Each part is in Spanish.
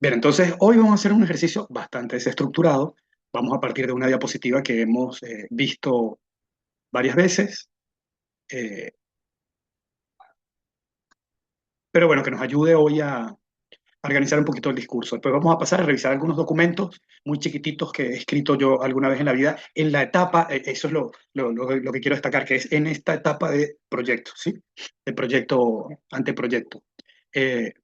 Bien, entonces hoy vamos a hacer un ejercicio bastante desestructurado. Vamos a partir de una diapositiva que hemos visto varias veces, eh, pero bueno, que nos ayude hoy a organizar un poquito el discurso. Después vamos a pasar a revisar algunos documentos muy chiquititos que he escrito yo alguna vez en la vida, en la etapa, eso es lo que quiero destacar, que es en esta etapa de proyecto, ¿sí? De proyecto, anteproyecto. Eh,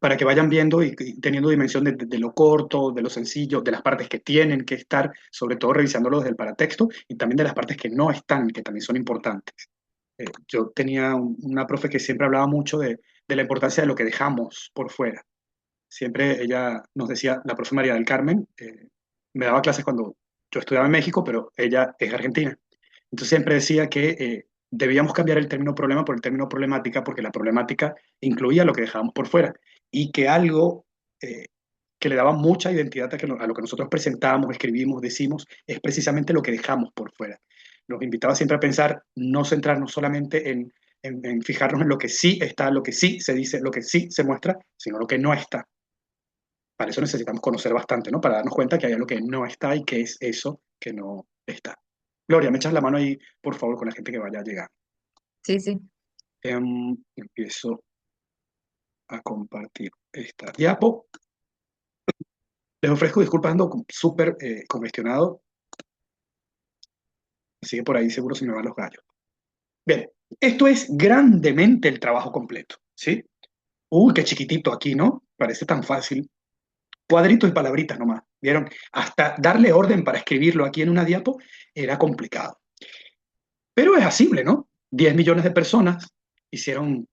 para que vayan viendo y teniendo dimensión de lo corto, de lo sencillo, de las partes que tienen que estar, sobre todo revisándolo desde el paratexto, y también de las partes que no están, que también son importantes. Yo tenía una profe que siempre hablaba mucho de la importancia de lo que dejamos por fuera. Siempre ella nos decía, la profe María del Carmen, me daba clases cuando yo estudiaba en México, pero ella es argentina. Entonces siempre decía que debíamos cambiar el término problema por el término problemática, porque la problemática incluía lo que dejábamos por fuera y que algo eh, que le daba mucha identidad a lo que nosotros presentamos, escribimos, decimos, es precisamente lo que dejamos por fuera. Nos invitaba siempre a pensar, no centrarnos solamente en fijarnos en lo que sí está, lo que sí se dice, lo que sí se muestra, sino lo que no está. Para eso necesitamos conocer bastante, ¿no? Para darnos cuenta que hay algo que no está y que es eso que no está. Gloria, me echas la mano ahí, por favor, con la gente que vaya a llegar. Sí, sí. Empiezo a compartir esta diapo. Les ofrezco disculpas, ando súper congestionado, así que por ahí seguro se me van los gallos. Bien, esto es grandemente el trabajo completo, ¿sí? Uy, qué chiquitito aquí, ¿no? Parece tan fácil. Cuadritos y palabritas nomás, ¿vieron? Hasta darle orden para escribirlo aquí en una diapo era complicado. Pero es asible, ¿no? 10 millones de personas hicieron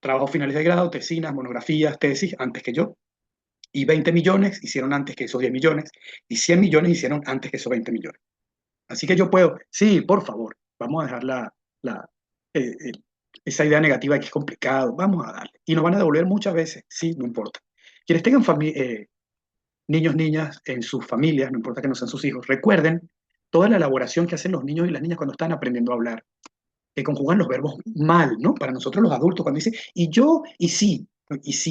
trabajos finales de grado, tesinas, monografías, tesis antes que yo. Y 20 millones hicieron antes que esos 10 millones. Y 100 millones hicieron antes que esos 20 millones. Así que yo puedo, sí, por favor, vamos a dejar la, eh, eh, esa idea negativa de que es complicado, vamos a darle. Y nos van a devolver muchas veces, sí, no importa. Quienes tengan niños, niñas en sus familias, no importa que no sean sus hijos, recuerden toda la elaboración que hacen los niños y las niñas cuando están aprendiendo a hablar, que conjugan los verbos mal, ¿no? Para nosotros los adultos, cuando dice, y yo, y sí,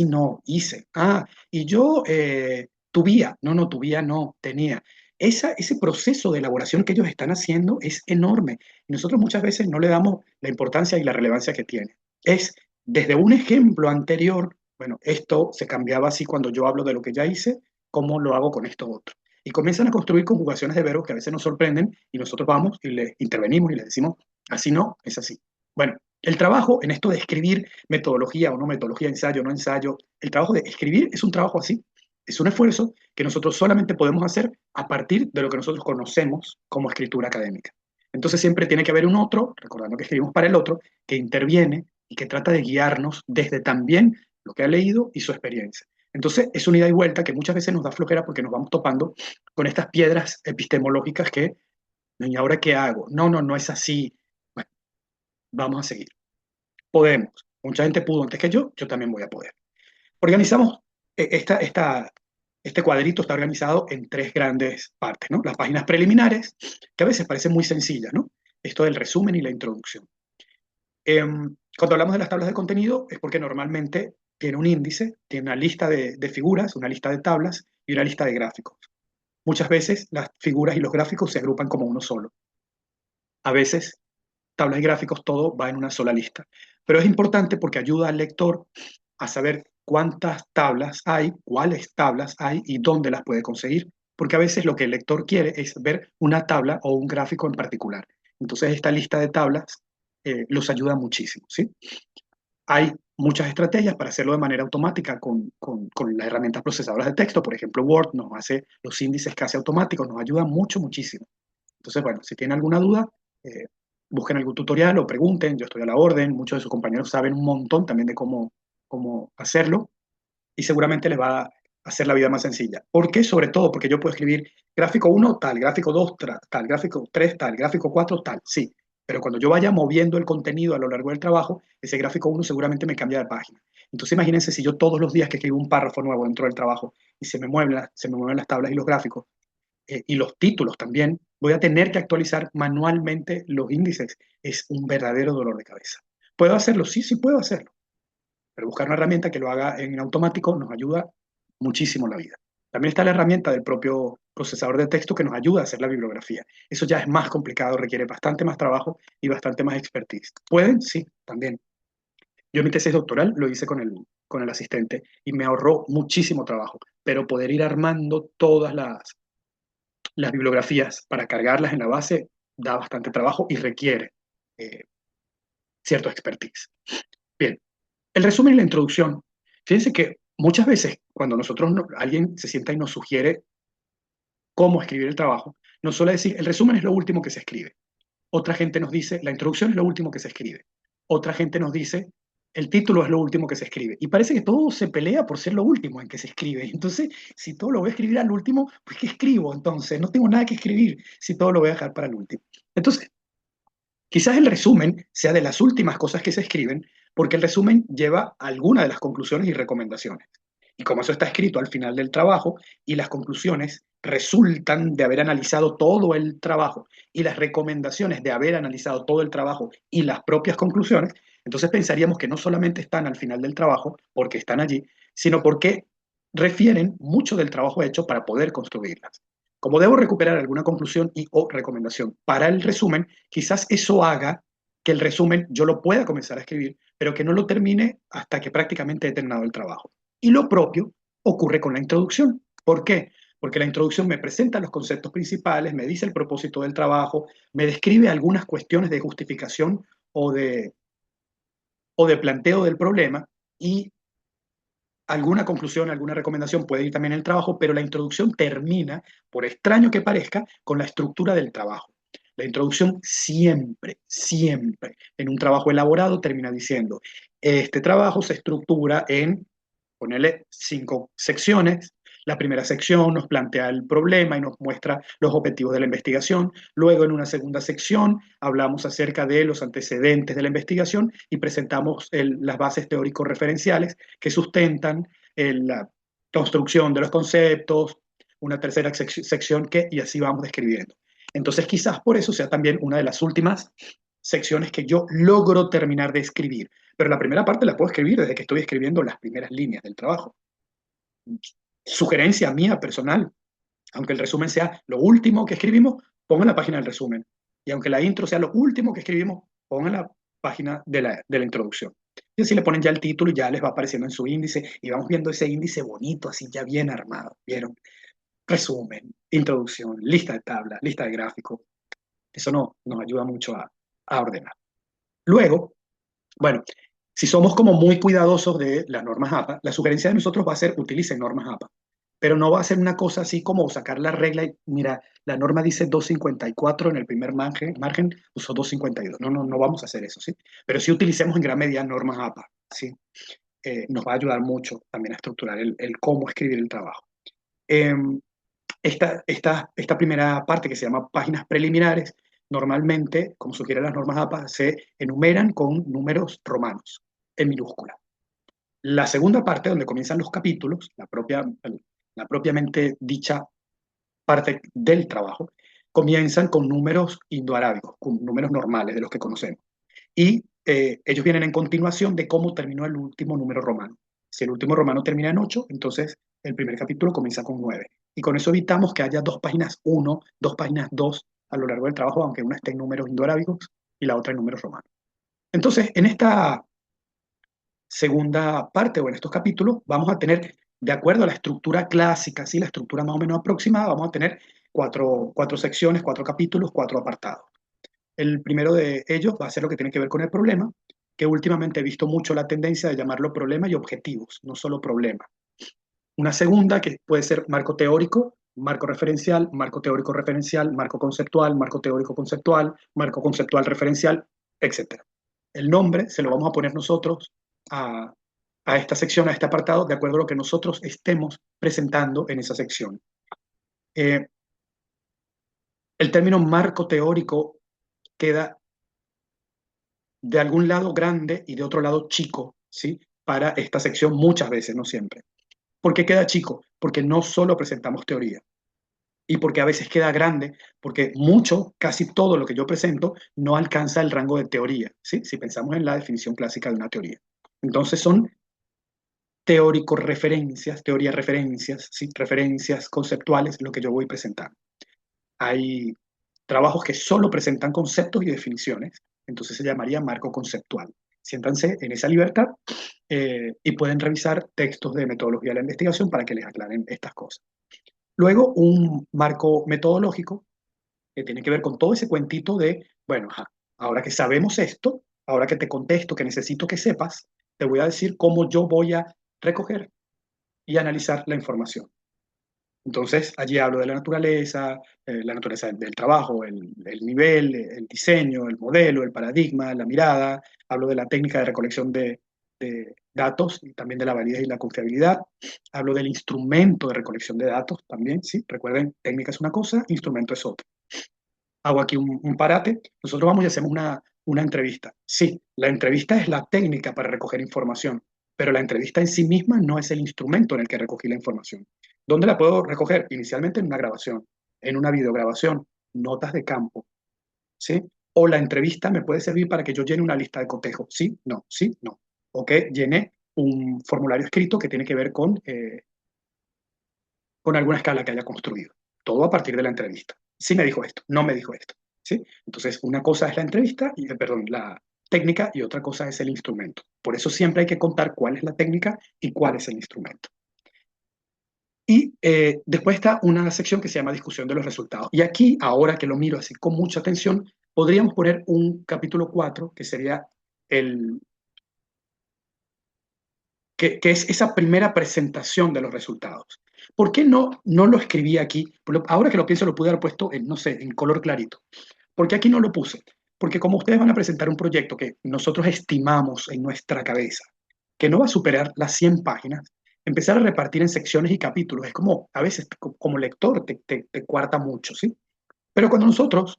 no, hice, y yo, tuvía, no, no, tuvía, no, tenía. Ese proceso de elaboración que ellos están haciendo es enorme. Y nosotros muchas veces no le damos la importancia y la relevancia que tiene. Es desde un ejemplo anterior, bueno, esto se cambiaba así cuando yo hablo de lo que ya hice, ¿cómo lo hago con esto otro? Y comienzan a construir conjugaciones de verbos que a veces nos sorprenden y nosotros vamos y les intervenimos y les decimos, así no, es así. Bueno, el trabajo en esto de escribir metodología o no metodología, ensayo o no ensayo, el trabajo de escribir es un trabajo así. Es un esfuerzo que nosotros solamente podemos hacer a partir de lo que nosotros conocemos como escritura académica. Entonces siempre tiene que haber un otro, recordando que escribimos para el otro, que interviene y que trata de guiarnos desde también lo que ha leído y su experiencia. Entonces es una ida y vuelta que muchas veces nos da flojera porque nos vamos topando con estas piedras epistemológicas que, ¿y ahora qué hago? No, no, no es así. Bueno, vamos a seguir. Podemos. Mucha gente pudo antes que yo también voy a poder. Organizamos, este cuadrito está organizado en tres grandes partes, ¿no? Las páginas preliminares, que a veces parecen muy sencillas, ¿no? Esto del resumen y la introducción. Cuando hablamos de las tablas de contenido es porque normalmente tiene un índice, tiene una lista de figuras, una lista de tablas y una lista de gráficos. Muchas veces las figuras y los gráficos se agrupan como uno solo. A veces tablas y gráficos, todo va en una sola lista. Pero es importante porque ayuda al lector a saber cuántas tablas hay, cuáles tablas hay y dónde las puede conseguir. Porque a veces lo que el lector quiere es ver una tabla o un gráfico en particular. Entonces esta lista de tablas los ayuda muchísimo, ¿sí? Hay muchas estrategias para hacerlo de manera automática con las herramientas procesadoras de texto. Por ejemplo, Word nos hace los índices casi automáticos, nos ayuda mucho, muchísimo. Entonces, bueno, si tienen alguna duda, eh, busquen algún tutorial o pregunten, yo estoy a la orden, muchos de sus compañeros saben un montón también de cómo hacerlo y seguramente les va a hacer la vida más sencilla. ¿Por qué? Sobre todo porque yo puedo escribir gráfico uno tal, gráfico 2 tal, gráfico 3 tal, gráfico 4 tal, sí, pero cuando yo vaya moviendo el contenido a lo largo del trabajo, ese gráfico uno seguramente me cambia de página. Entonces imagínense si yo todos los días que escribo un párrafo nuevo dentro del trabajo y se me mueven las tablas y los gráficos, y los títulos también, voy a tener que actualizar manualmente los índices. Es un verdadero dolor de cabeza. ¿Puedo hacerlo? Sí, sí puedo hacerlo. Pero buscar una herramienta que lo haga en automático nos ayuda muchísimo la vida. También está la herramienta del propio procesador de texto que nos ayuda a hacer la bibliografía. Eso ya es más complicado, requiere bastante más trabajo y bastante más expertise. ¿Pueden? Sí, también. Yo mi tesis doctoral lo hice con el asistente y me ahorró muchísimo trabajo, pero poder ir armando todas las bibliografías para cargarlas en la base da bastante trabajo y requiere eh, cierto expertise. Bien, el resumen y la introducción. Fíjense que muchas veces cuando alguien se sienta y nos sugiere cómo escribir el trabajo, nos suele decir, el resumen es lo último que se escribe. Otra gente nos dice, la introducción es lo último que se escribe. Otra gente nos dice, el título es lo último que se escribe. Y parece que todo se pelea por ser lo último en que se escribe. Entonces, si todo lo voy a escribir al último, pues ¿qué escribo? Entonces, no tengo nada que escribir si todo lo voy a dejar para el último. Entonces, quizás el resumen sea de las últimas cosas que se escriben, porque el resumen lleva alguna de las conclusiones y recomendaciones. Y como eso está escrito al final del trabajo y las conclusiones resultan de haber analizado todo el trabajo y las recomendaciones de haber analizado todo el trabajo y las propias conclusiones, entonces pensaríamos que no solamente están al final del trabajo porque están allí, sino porque refieren mucho del trabajo hecho para poder construirlas. Como debo recuperar alguna conclusión y o recomendación para el resumen, quizás eso haga que el resumen yo lo pueda comenzar a escribir, pero que no lo termine hasta que prácticamente he terminado el trabajo. Y lo propio ocurre con la introducción. ¿Por qué? Porque la introducción me presenta los conceptos principales, me dice el propósito del trabajo, me describe algunas cuestiones de justificación o de, o de planteo del problema y alguna conclusión, alguna recomendación puede ir también en el trabajo, pero la introducción termina, por extraño que parezca, con la estructura del trabajo. La introducción siempre, siempre, en un trabajo elaborado termina diciendo, este trabajo se estructura en, ponerle 5 secciones. La primera sección nos plantea el problema y nos muestra los objetivos de la investigación. Luego, en una segunda sección, hablamos acerca de los antecedentes de la investigación y presentamos las bases teórico-referenciales que sustentan la construcción de los conceptos, una tercera sección y así vamos describiendo. Entonces, quizás por eso sea también una de las últimas secciones que yo logro terminar de escribir. Pero la primera parte la puedo escribir desde que estoy escribiendo las primeras líneas del trabajo. Sugerencia mía personal, aunque el resumen sea lo último que escribimos, pongan la página del resumen. Y aunque la intro sea lo último que escribimos, pongan la página de la introducción. Y así le ponen ya el título y ya les va apareciendo en su índice y vamos viendo ese índice bonito, así ya bien armado. ¿Vieron? Resumen, introducción, lista de tablas, lista de gráficos. Eso nos ayuda mucho a ordenar. Luego, bueno, si somos como muy cuidadosos de las normas APA, la sugerencia de nosotros va a ser utilicen normas APA, pero no va a ser una cosa así como sacar la regla y mira, la norma dice 254 en el primer margen usó 252. No, no, no vamos a hacer eso, ¿sí? Pero sí utilicemos en gran medida normas APA, ¿sí? Nos va a ayudar mucho también a estructurar el cómo escribir el trabajo. Eh, esta primera parte que se llama páginas preliminares, normalmente, como sugieren las normas APA, se enumeran con números romanos, en minúscula. La segunda parte, donde comienzan los capítulos, la propiamente dicha parte del trabajo, comienzan con números indoarábicos, con números normales de los que conocemos. Y ellos vienen en continuación de cómo terminó el último número romano. Si el último romano termina en 8, entonces el primer capítulo comienza con 9. Y con eso evitamos que haya 2 páginas 1, 2 páginas 2 a lo largo del trabajo, aunque una esté en números indoarábicos y la otra en números romanos. Entonces, en esta segunda parte o en estos capítulos vamos a tener, de acuerdo a la estructura clásica, ¿sí? La estructura más o menos aproximada, vamos a tener cuatro secciones, 4 capítulos, 4 apartados. El primero de ellos va a ser lo que tiene que ver con el problema, que últimamente he visto mucho la tendencia de llamarlo problema y objetivos, no solo problema. Una segunda que puede ser marco teórico, marco referencial, marco teórico referencial, marco conceptual, marco teórico conceptual, marco conceptual referencial, etc. El nombre se lo vamos a poner nosotros a, a esta sección, a este apartado, de acuerdo a lo que nosotros estemos presentando en esa sección. Eh, el término marco teórico queda de algún lado grande y de otro lado chico, ¿sí? Para esta sección muchas veces, no siempre. ¿Por qué queda chico? Porque no solo presentamos teoría y porque a veces queda grande, porque mucho, casi todo lo que yo presento no alcanza el rango de teoría, ¿sí? Si pensamos en la definición clásica de una teoría. Entonces son teórico-referencias, teoría-referencias, ¿sí? Referencias conceptuales, lo que yo voy presentando. Hay trabajos que solo presentan conceptos y definiciones, entonces se llamaría marco conceptual. Siéntanse en esa libertad y pueden revisar textos de metodología de la investigación para que les aclaren estas cosas. Luego, un marco metodológico que tiene que ver con todo ese cuentito de, bueno, ahora que sabemos esto, ahora que te contesto que necesito que sepas, te voy a decir cómo yo voy a recoger y analizar la información. Entonces, allí hablo de la naturaleza del trabajo, el nivel, el diseño, el modelo, el paradigma, la mirada. Hablo de la técnica de recolección de datos y también de la validez y la confiabilidad. Hablo del instrumento de recolección de datos también, ¿sí? Recuerden, técnica es una cosa, instrumento es otra. Hago aquí un parate. Nosotros vamos y hacemos una entrevista. Sí, la entrevista es la técnica para recoger información, pero la entrevista en sí misma no es el instrumento en el que recogí la información. ¿Dónde la puedo recoger? Inicialmente en una grabación, en una videograbación, notas de campo, ¿sí? O la entrevista me puede servir para que yo llene una lista de cotejo. Sí, no, sí, no. O que llene un formulario escrito que tiene que ver con alguna escala que haya construido. Todo a partir de la entrevista. Sí me dijo esto, no me dijo esto. ¿Sí? Entonces, una cosa es la entrevista, perdón, la técnica y otra cosa es el instrumento. Por eso siempre hay que contar cuál es la técnica y cuál es el instrumento. Y después está una sección que se llama discusión de los resultados. Y aquí, ahora que lo miro así con mucha atención, podríamos poner un capítulo 4 que sería el, que es esa primera presentación de los resultados. ¿Por qué no lo escribí aquí? Ahora que lo pienso, lo pude haber puesto en, no sé, en color clarito. ¿Por qué aquí no lo puse? Porque como ustedes van a presentar un proyecto que nosotros estimamos en nuestra cabeza, que no va a superar las 100 páginas, empezar a repartir en secciones y capítulos es como, a veces, como lector, te cuarta mucho, ¿sí? Pero cuando nosotros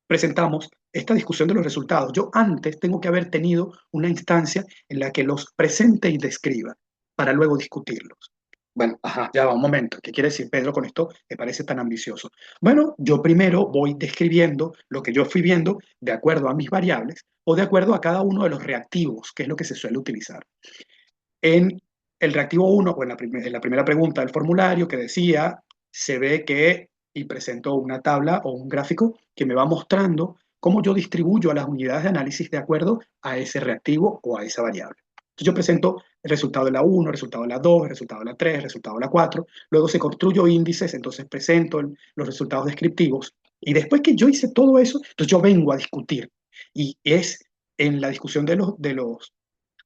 presentamos esta discusión de los resultados, yo antes tengo que haber tenido una instancia en la que los presente y describa para luego discutirlos. Bueno, ajá, ya va un momento. ¿Qué quiere decir Pedro con esto? Me parece tan ambicioso. Bueno, yo primero voy describiendo lo que yo fui viendo de acuerdo a mis variables o de acuerdo a cada uno de los reactivos, que es lo que se suele utilizar. En el reactivo 1 o en la primera pregunta del formulario que decía, se ve que, y presento una tabla o un gráfico que me va mostrando cómo yo distribuyo a las unidades de análisis de acuerdo a ese reactivo o a esa variable. Entonces yo presento el resultado de la 1, el resultado de la 2, el resultado de la 3, el resultado de la 4, luego se construyo índices, entonces presento los resultados descriptivos, y después que yo hice todo eso, entonces yo vengo a discutir, y es en la discusión de los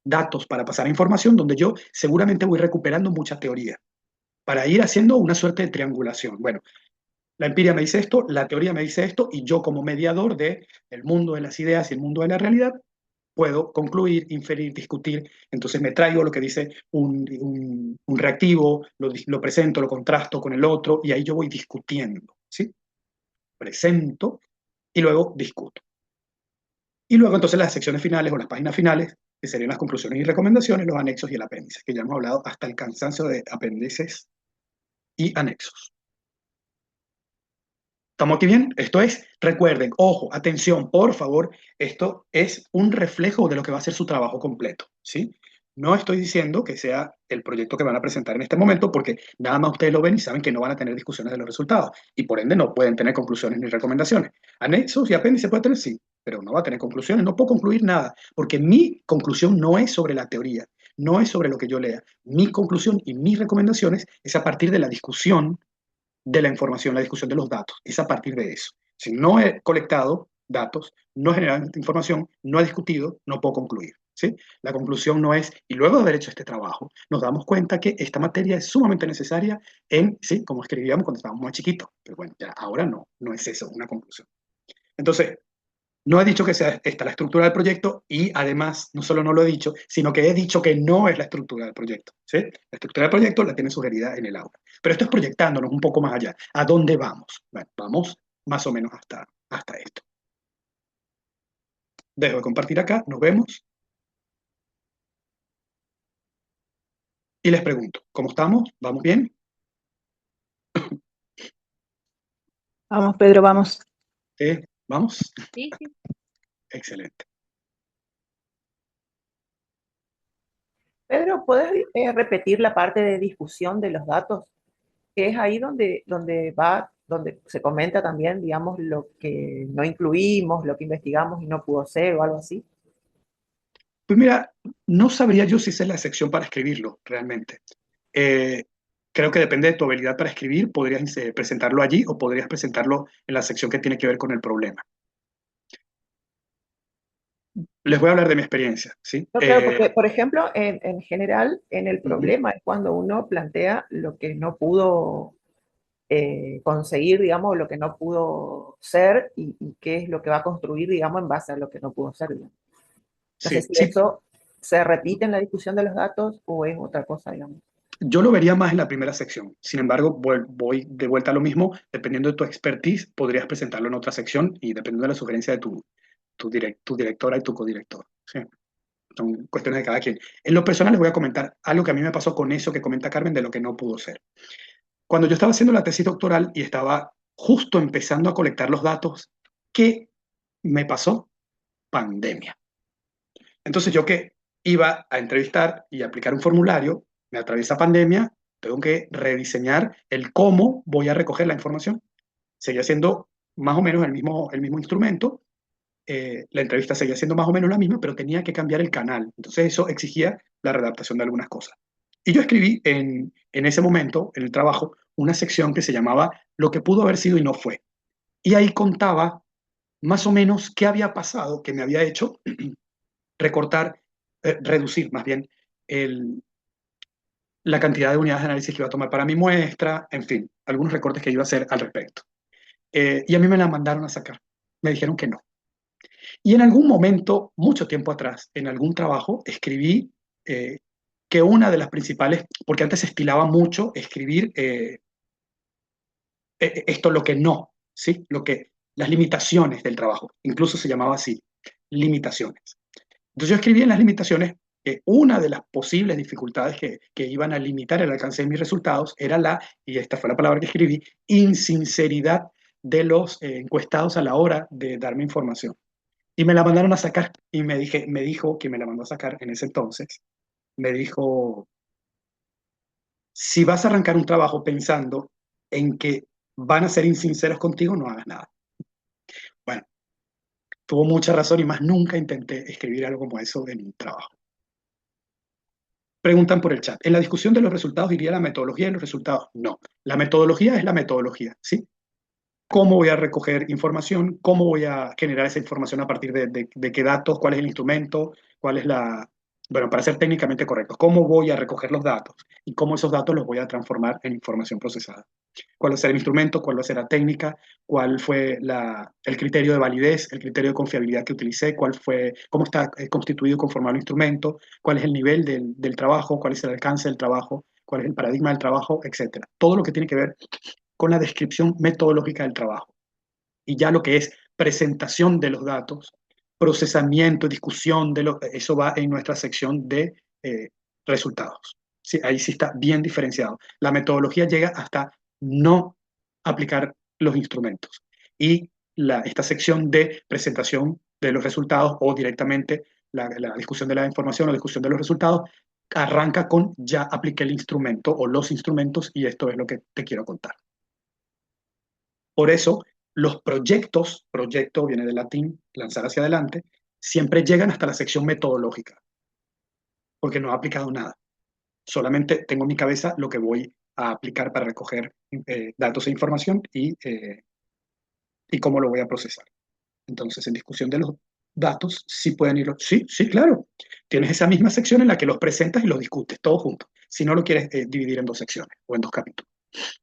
datos para pasar a información, donde yo seguramente voy recuperando mucha teoría para ir haciendo una suerte de triangulación. Bueno, la empiria me dice esto, la teoría me dice esto, y yo como mediador del mundo de las ideas y el mundo de la realidad, puedo concluir, inferir, discutir. Entonces me traigo lo que dice un reactivo, lo presento, lo contrasto con el otro, y ahí yo voy discutiendo, ¿sí? Presento y luego discuto. Y luego entonces las secciones finales o las páginas finales, que serían las conclusiones y recomendaciones, los anexos y el apéndice, que ya hemos hablado hasta el cansancio de apéndices y anexos. ¿Estamos aquí bien? Esto es, recuerden, ojo, atención, por favor, esto es un reflejo de lo que va a ser su trabajo completo, ¿sí? No estoy diciendo que sea el proyecto que van a presentar en este momento, porque nada más ustedes lo ven y saben que no van a tener discusiones de los resultados, y por ende no pueden tener conclusiones ni recomendaciones. Anexos y apéndices puede tener, sí, pero no va a tener conclusiones, no puedo concluir nada, porque mi conclusión no es sobre la teoría, no es sobre lo que yo lea. Mi conclusión y mis recomendaciones es a partir de la discusión de la información, la discusión de los datos. Es a partir de eso. Si no he colectado datos, no he generado información, no he discutido, no puedo concluir. ¿Sí? La conclusión no es, y luego de haber hecho este trabajo, nos damos cuenta que esta materia es sumamente necesaria en, sí, como escribíamos cuando estábamos más chiquitos, pero bueno, ya ahora no es eso, una conclusión. Entonces, no he dicho que sea esta la estructura del proyecto y además no solo no lo he dicho, sino que he dicho que no es la estructura del proyecto. ¿Sí? La estructura del proyecto la tiene sugerida en el aula. Pero esto es proyectándonos un poco más allá. ¿A dónde vamos? Bueno, vamos más o menos hasta esto. Dejo de compartir acá, nos vemos y les pregunto, ¿cómo estamos? ¿Vamos bien? Vamos, Pedro, vamos. ¿Vamos? Sí, sí. Excelente. Pedro, ¿puedes repetir la parte de discusión de los datos? Que es ahí donde se comenta también, digamos, lo que no incluimos, lo que investigamos y no pudo ser o algo así. Pues mira, no sabría yo si esa es la sección para escribirlo realmente. Eh, Creo que depende de tu habilidad para escribir, podrías presentarlo allí o podrías presentarlo en la sección que tiene que ver con el problema. Les voy a hablar de mi experiencia, ¿sí? No, claro, porque, por ejemplo, en general, en el Ujú. problema es cuando uno plantea lo que no pudo conseguir, digamos, lo que no pudo ser y qué es lo que va a construir, digamos, en base a lo que no pudo ser, digamos. No sé Sí, si sí, eso se repite en la discusión de los datos o es otra cosa, digamos. yo lo vería más en la primera sección. Sin embargo, voy de vuelta a lo mismo. Dependiendo de tu expertise, podrías presentarlo en otra sección y dependiendo de la sugerencia de tu directora y tu codirector. ¿Sí? Son cuestiones de cada quien. En lo personal les voy a comentar algo que a mí me pasó con eso que comenta Carmen de lo que no pudo ser. Cuando yo estaba haciendo la tesis doctoral y estaba justo empezando a colectar los datos, ¿qué me pasó? Pandemia. Entonces yo que iba a entrevistar y aplicar un formulario, me atraviesa pandemia, tengo que rediseñar el cómo voy a recoger la información. Seguía siendo más o menos el mismo instrumento, la entrevista seguía siendo más o menos la misma, pero tenía que cambiar el canal. Entonces eso exigía la redactación de algunas cosas. Y yo escribí en ese momento, en el trabajo, una sección que se llamaba Lo que pudo haber sido y no fue. Y ahí contaba más o menos qué había pasado, que me había hecho recortar, reducir más bien el, la cantidad de unidades de análisis que iba a tomar para mi muestra, en fin, algunos recortes que iba a hacer al respecto. Y a mí me la mandaron a sacar. Me dijeron que no. Y en algún momento, mucho tiempo atrás, en algún trabajo, escribí que una de las principales, porque antes se estilaba mucho escribir esto lo que no, ¿sí? Las limitaciones del trabajo, incluso se llamaba así, limitaciones. Entonces yo escribí en las limitaciones que una de las posibles dificultades que iban a limitar el alcance de mis resultados era y esta fue la palabra que escribí, insinceridad de los encuestados a la hora de darme información. Y me la mandaron a sacar y me dijo que me la mandó a sacar en ese entonces. Me dijo, si vas a arrancar un trabajo pensando en que van a ser insinceros contigo, no hagas nada. Bueno, tuvo mucha razón y más nunca intenté escribir algo como eso en un trabajo. Preguntan por el chat. ¿En la discusión de los resultados iría la metodología de los resultados? No. La metodología es la metodología, ¿sí? ¿Cómo voy a recoger información? ¿Cómo voy a generar esa información a partir de qué datos? ¿Cuál es el instrumento? ¿Cuál es la... Bueno, para ser técnicamente correctos, ¿cómo voy a recoger los datos? Y cómo esos datos los voy a transformar en información procesada. ¿Cuál va a ser el instrumento? ¿Cuál va a ser la técnica? ¿Cuál fue el criterio de validez? ¿El criterio de confiabilidad que utilicé? ¿Cómo está constituido y conformado el instrumento? ¿Cuál es el nivel del trabajo? ¿Cuál es el alcance del trabajo? ¿Cuál es el paradigma del trabajo? Etcétera. Todo lo que tiene que ver con la descripción metodológica del trabajo. Y ya lo que es presentación de los datos, procesamiento, discusión eso va en nuestra sección de resultados. Sí, ahí sí está bien diferenciado. La metodología llega hasta no aplicar los instrumentos. Y esta sección de presentación de los resultados o directamente la discusión de la información o discusión de los resultados arranca con ya apliqué el instrumento o los instrumentos y esto es lo que te quiero contar. Por eso, los proyectos, proyecto viene del latín, lanzar hacia adelante, siempre llegan hasta la sección metodológica, porque no he aplicado nada. Solamente tengo en mi cabeza lo que voy a aplicar para recoger datos e información y cómo lo voy a procesar. Entonces, en discusión de los datos, sí pueden ir, sí, sí, claro. Tienes esa misma sección en la que los presentas y los discutes, todos juntos. Si no lo quieres dividir en dos secciones o en dos capítulos,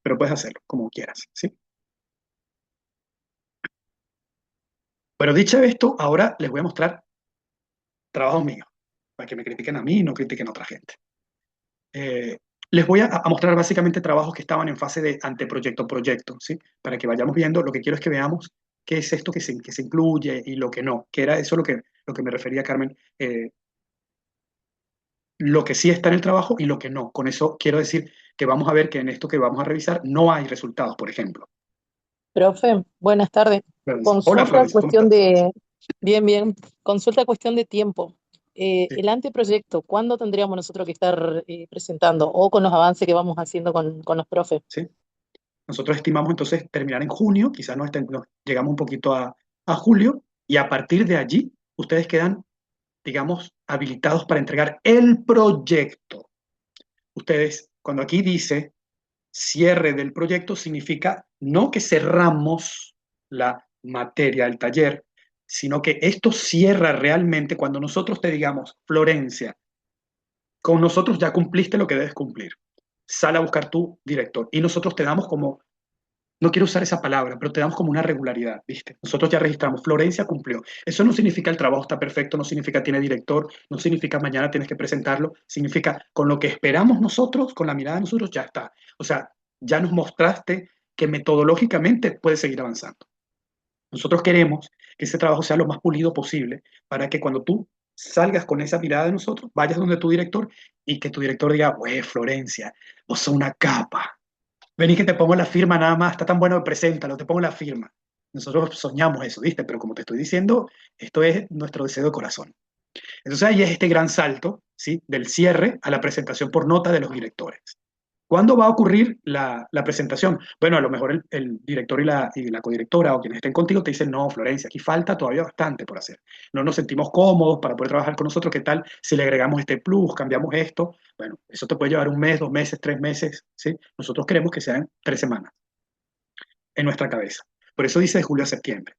pero puedes hacerlo como quieras, ¿sí? Pero dicho esto, ahora les voy a mostrar trabajos míos, para que me critiquen a mí y no critiquen a otra gente. Eh, Les voy a mostrar básicamente trabajos que estaban en fase de anteproyecto-proyecto, ¿sí? Para que vayamos viendo, lo que quiero es que veamos qué es esto que se incluye y lo que no, que era eso lo que me refería Carmen, lo que sí está en el trabajo y lo que no. Con eso quiero decir que vamos a ver que en esto que vamos a revisar no hay resultados, por ejemplo. Profe, buenas tardes. Florencia. Hola Consulta Florencia, ¿cómo cuestión estás? de, bien, bien, consulta cuestión de tiempo. Sí. el anteproyecto, ¿cuándo tendríamos nosotros que estar presentando o con los avances que vamos haciendo con los profes? ¿Sí? Nosotros estimamos entonces terminar en junio, quizás nos llegamos un poquito a julio, y a partir de allí ustedes quedan, digamos, habilitados para entregar el proyecto. Ustedes, cuando aquí dice cierre del proyecto, significa no que cerramos la materia, el taller, sino que esto cierra realmente cuando nosotros te digamos, Florencia, con nosotros ya cumpliste lo que debes cumplir. Sal a buscar tu director. Y nosotros te damos como, no quiero usar esa palabra, pero te damos como una regularidad, ¿viste? Nosotros ya registramos, Florencia cumplió. Eso no significa el trabajo está perfecto, no significa tiene director, no significa mañana tienes que presentarlo, significa con lo que esperamos nosotros, con la mirada de nosotros, ya está. O sea, ya nos mostraste que metodológicamente puedes seguir avanzando. Nosotros queremos que ese trabajo sea lo más pulido posible para que cuando tú salgas con esa mirada de nosotros, vayas donde tu director y que tu director diga, güey, Florencia, vos sos una capa. Vení que te pongo la firma nada más, está tan bueno, preséntalo, te pongo la firma. Nosotros soñamos eso, ¿viste? Pero como te estoy diciendo, esto es nuestro deseo de corazón. Entonces ahí es este gran salto, ¿sí? Del cierre a la presentación por nota de los directores. ¿Cuándo va a ocurrir la presentación? Bueno, a lo mejor el director y la codirectora o quienes estén contigo te dicen, no, Florencia, aquí falta todavía bastante por hacer. No nos sentimos cómodos para poder trabajar con nosotros. ¿Qué tal si le agregamos este plus, cambiamos esto? Bueno, eso te puede llevar un mes, 2 meses, 3 meses, ¿sí? Nosotros queremos que sean 3 semanas en nuestra cabeza. Por eso dice de julio a septiembre.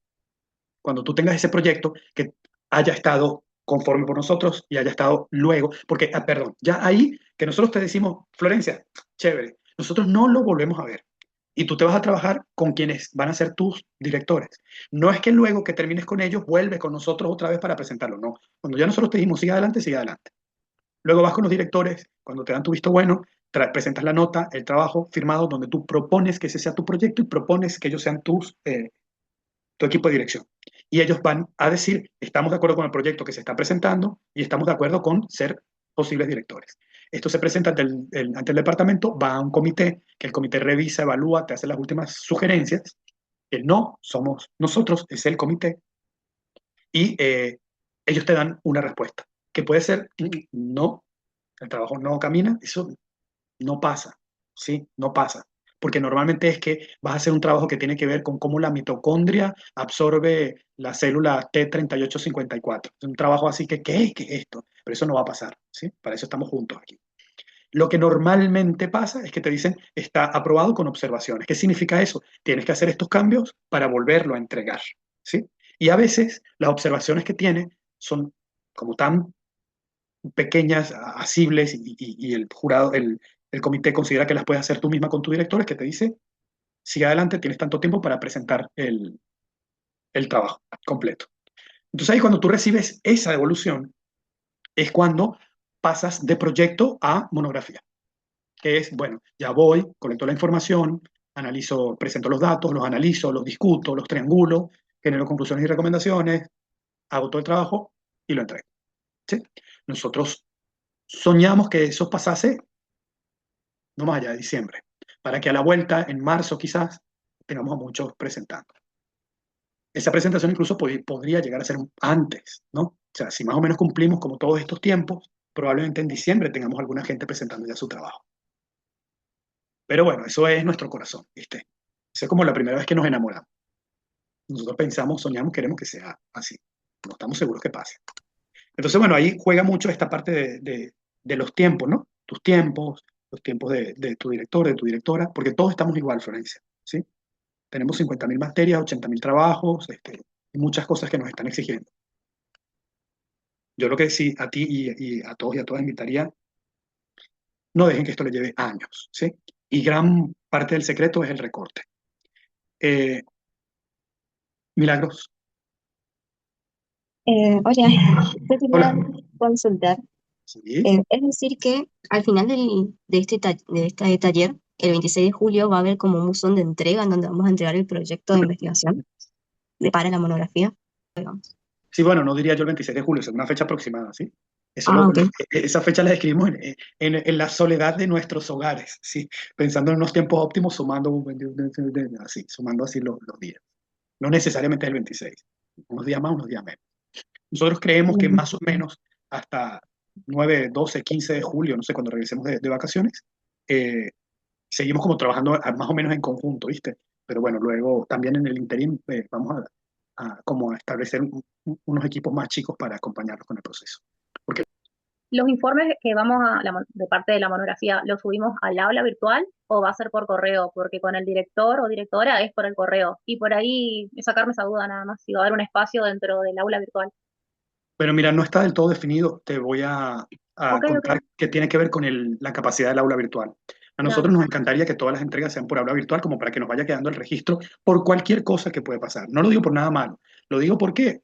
Cuando tú tengas ese proyecto que haya estado conforme por nosotros y haya estado luego, porque, perdón, ya ahí que nosotros te decimos, Florencia, chévere, nosotros no lo volvemos a ver. Y tú te vas a trabajar con quienes van a ser tus directores. No es que luego que termines con ellos vuelves con nosotros otra vez para presentarlo, no. Cuando ya nosotros te dijimos, sigue adelante, sigue adelante. Luego vas con los directores, cuando te dan tu visto bueno, presentas la nota, el trabajo firmado, donde tú propones que ese sea tu proyecto y propones que ellos sean tu equipo de dirección. Y ellos van a decir, estamos de acuerdo con el proyecto que se está presentando y estamos de acuerdo con ser posibles directores. Esto se presenta ante el departamento, va a un comité, que el comité revisa, evalúa, te hace las últimas sugerencias, que no somos nosotros, es el comité, y ellos te dan una respuesta, que puede ser, no, el trabajo no camina, eso no pasa, ¿sí? No pasa. Porque normalmente es que vas a hacer un trabajo que tiene que ver con cómo la mitocondria absorbe la célula T3854. Es un trabajo así que, ¿qué es esto? Pero eso no va a pasar, ¿sí? Para eso estamos juntos aquí. Lo que normalmente pasa es que te dicen, está aprobado con observaciones. ¿Qué significa eso? Tienes que hacer estos cambios para volverlo a entregar, ¿sí? Y a veces las observaciones que tiene son como tan pequeñas, asibles, y el jurado, el comité considera que las puedes hacer tú misma con tu director, es que te dice, sigue adelante, tienes tanto tiempo para presentar el trabajo completo. Entonces ahí cuando tú recibes esa devolución, es cuando pasas de proyecto a monografía, que es, bueno, ya voy, colecto la información, analizo, presento los datos, los analizo, los discuto, los triangulo, genero conclusiones y recomendaciones, hago todo el trabajo y lo entrego, ¿sí? Nosotros soñamos que eso pasase no más allá de diciembre, para que a la vuelta, en marzo quizás, tengamos a muchos presentando. Esa presentación incluso podría llegar a ser antes, ¿no? O sea, si más o menos cumplimos como todos estos tiempos, probablemente en diciembre tengamos alguna gente presentando ya su trabajo. Pero bueno, eso es nuestro corazón, ¿viste? Eso es como la primera vez que nos enamoramos. Nosotros pensamos, soñamos, queremos que sea así. No estamos seguros que pase. Entonces, bueno, ahí juega mucho esta parte de los tiempos, ¿no? Tus tiempos, los tiempos de tu director, de tu directora, porque todos estamos igual, Florencia, ¿sí? Tenemos 50.000 materias, 80.000 trabajos, y muchas cosas que nos están exigiendo. Yo lo que sí a ti y a todos y a todas invitaría, no dejen que esto le lleve años, ¿sí? Y gran parte del secreto es el recorte. Eh, Milagros, Hola, yo quería hola. consultar. Sí, Es decir, que al final de de este taller, el 26 de julio, va a haber como un buzón de entrega en donde vamos a entregar el proyecto de investigación para la monografía, digamos. sí, bueno, no diría yo el 26 de julio, es una fecha aproximada, ¿sí? Eso Ah, ok. esa fecha la escribimos en la soledad de nuestros hogares, ¿sí? Pensando en unos tiempos óptimos, sumando así los días. No necesariamente es el 26, unos días más, unos días menos. Nosotros creemos que Mm, más o menos hasta 9, 12, 15 de julio, no sé, cuando regresemos de vacaciones, eh, seguimos como trabajando más o menos en conjunto, ¿viste? Pero bueno, luego también en el interín vamos como a establecer unos equipos más chicos para acompañarlos con el proceso. Porque ¿Los informes que vamos de parte de la monografía los subimos al aula virtual o va a ser por correo? Porque con el director o directora es por el correo. Y por ahí sacarme esa duda nada más, si va a haber un espacio dentro del aula virtual. Pero mira, no está del todo definido. Te voy a Ok, contar ok, que tiene que ver con la capacidad del aula virtual. A nosotros dale. nos encantaría que todas las entregas sean por aula virtual, como para que nos vaya quedando el registro por cualquier cosa que puede pasar. No lo digo por nada malo, lo digo porque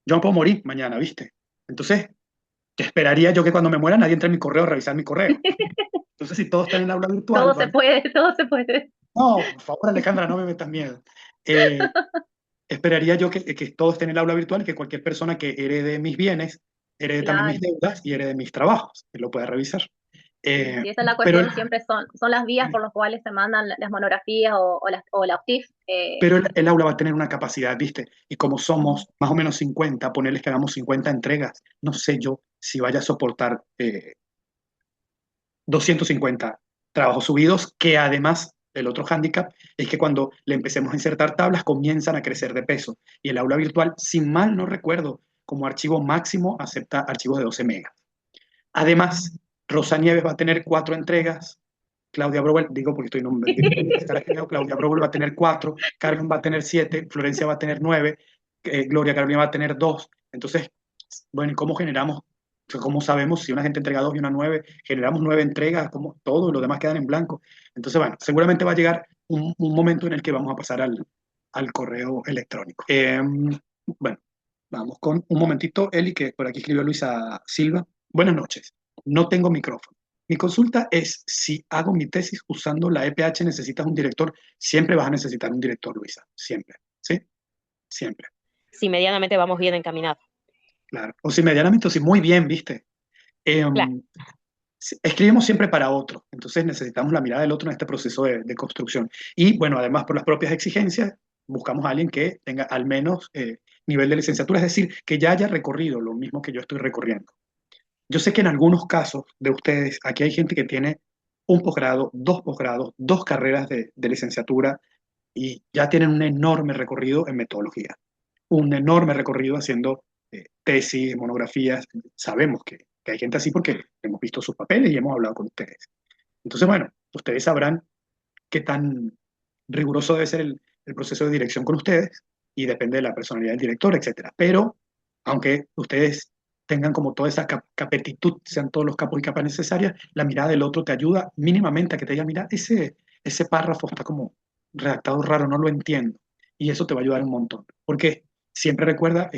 yo me puedo morir mañana, ¿viste? Entonces, ¿qué esperaría yo que cuando me muera nadie entre en mi correo a revisar mi correo? Entonces, si todo está en el aula virtual, Todo se puede, todo se puede. no, por favor, Alejandra, no me metas miedo. Eh, esperaría yo que todo esté en el aula virtual y que cualquier persona que herede mis bienes, herede también mis Claro. deudas y herede mis trabajos, que lo pueda revisar. Sí, sí, esa es la Pero, cuestión, siempre son las vías por las cuales se mandan las monografías o la OCTIF. pero el aula va a tener una capacidad, ¿viste? Y como somos más o menos 50, ponerles que hagamos 50 entregas, no sé yo si vaya a soportar 250 trabajos subidos, que además el otro hándicap es que cuando le empecemos a insertar tablas comienzan a crecer de peso. Y el aula virtual, sin mal no recuerdo, como archivo máximo acepta archivos de 12 megas. Además, Rosa Nieves va a tener 4 entregas, Claudia Brobel, digo porque estoy nombrando, Claudia Brobel va a tener 4, Carmen va a tener 7, Florencia va a tener 9, Gloria Carolina va a tener 2. Entonces, bueno, ¿y cómo generamos? O sea, ¿cómo sabemos si una gente entrega 2 y una 9? Generamos 9 entregas, como todo, y los demás quedan en blanco. Entonces, bueno, seguramente va a llegar un momento en el que vamos a pasar al correo electrónico. Bueno, vamos con un momentito, Eli, que por aquí escribió Luisa Silva. Buenas noches. No tengo micrófono. Mi consulta es, si hago mi tesis usando la EPH, ¿necesitas un director? Siempre vas a necesitar un director, Luisa. Siempre. ¿Sí? Siempre. Si medianamente vamos bien encaminados. Claro. O si medianamente, o si muy bien, ¿viste? Claro. Escribimos siempre para otro. Entonces necesitamos la mirada del otro en este proceso de construcción. Y bueno, además por las propias exigencias, buscamos a alguien que tenga al menos nivel de licenciatura, es decir, que ya haya recorrido lo mismo que yo estoy recorriendo. Yo sé que en algunos casos de ustedes, aquí hay gente que tiene un posgrados, dos carreras de licenciatura y ya tienen un enorme recorrido en metodología, un enorme recorrido haciendo tesis, monografías. Sabemos que hay gente así porque hemos visto sus papeles y hemos hablado con ustedes. Entonces, bueno, ustedes sabrán qué tan riguroso debe ser el proceso de dirección con ustedes y depende de la personalidad del director, etcétera. Pero, aunque ustedes tengan como toda esa capetitud, sean todos los capos y capas necesarias, la mirada del otro te ayuda mínimamente a que te diga, mira, ese párrafo está como redactado raro, no lo entiendo. Y eso te va a ayudar un montón. Porque siempre recuerda,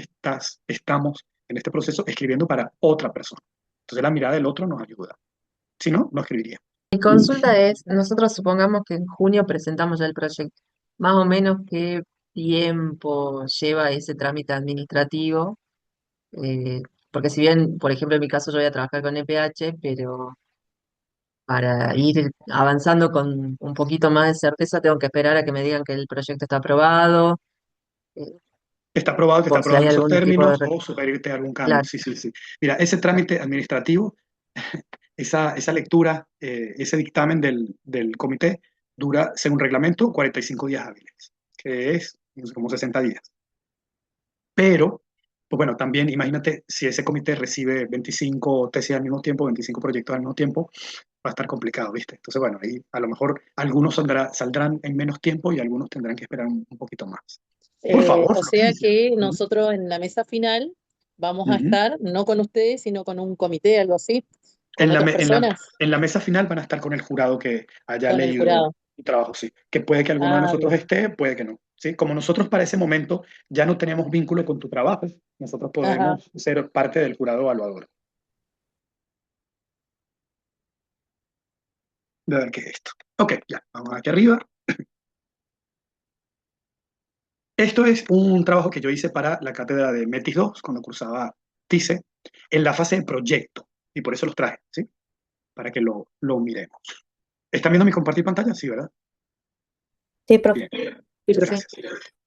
estamos en este proceso escribiendo para otra persona. Entonces la mirada del otro nos ayuda. Si no, no escribiría. Mi consulta es, nosotros supongamos que en junio presentamos ya el proyecto, más o menos qué tiempo lleva ese trámite administrativo. Eh, Porque si bien, por ejemplo, en mi caso yo voy a trabajar con EPH, pero para ir avanzando con un poquito más de certeza tengo que esperar a que me digan que el proyecto está aprobado, eh, Está aprobado, que está por si aprobado hay en esos algún tipo de... términos o sugerirte algún cambio. Claro, Sí, sí, sí. Mira, ese trámite administrativo, esa lectura, ese dictamen del comité dura, según reglamento, 45 días hábiles, que es no sé, como 60 días. Pero, pues bueno, también imagínate si ese comité recibe 25 tesis al mismo tiempo, 25 proyectos al mismo tiempo, va a estar complicado, ¿viste? Entonces, bueno, ahí a lo mejor algunos saldrán en menos tiempo y algunos tendrán que esperar un poquito más. Por favor, O sea Florencia. que nosotros en la mesa final vamos a Ujú. estar no con ustedes, sino con un comité, algo así, con En la, otras me- en la, personas, en la mesa final van a estar con el jurado que haya con el leído jurado. el trabajo, sí. Que puede que alguno de Ah, nosotros bien. esté, puede que no. ¿Sí? Como nosotros para ese momento ya no tenemos vínculo con tu trabajo, nosotros Ajá. podemos ser parte del jurado evaluador. De ver qué es esto. Ok, ya, vamos aquí arriba. Esto es un trabajo que yo hice para la cátedra de METIS 2, cuando cursaba TICE, en la fase de proyecto. Y por eso los traje, ¿sí? Para que lo miremos. ¿Están viendo mi compartir pantalla? Sí, ¿verdad? Sí, profe. Bien, Sí, profe. gracias.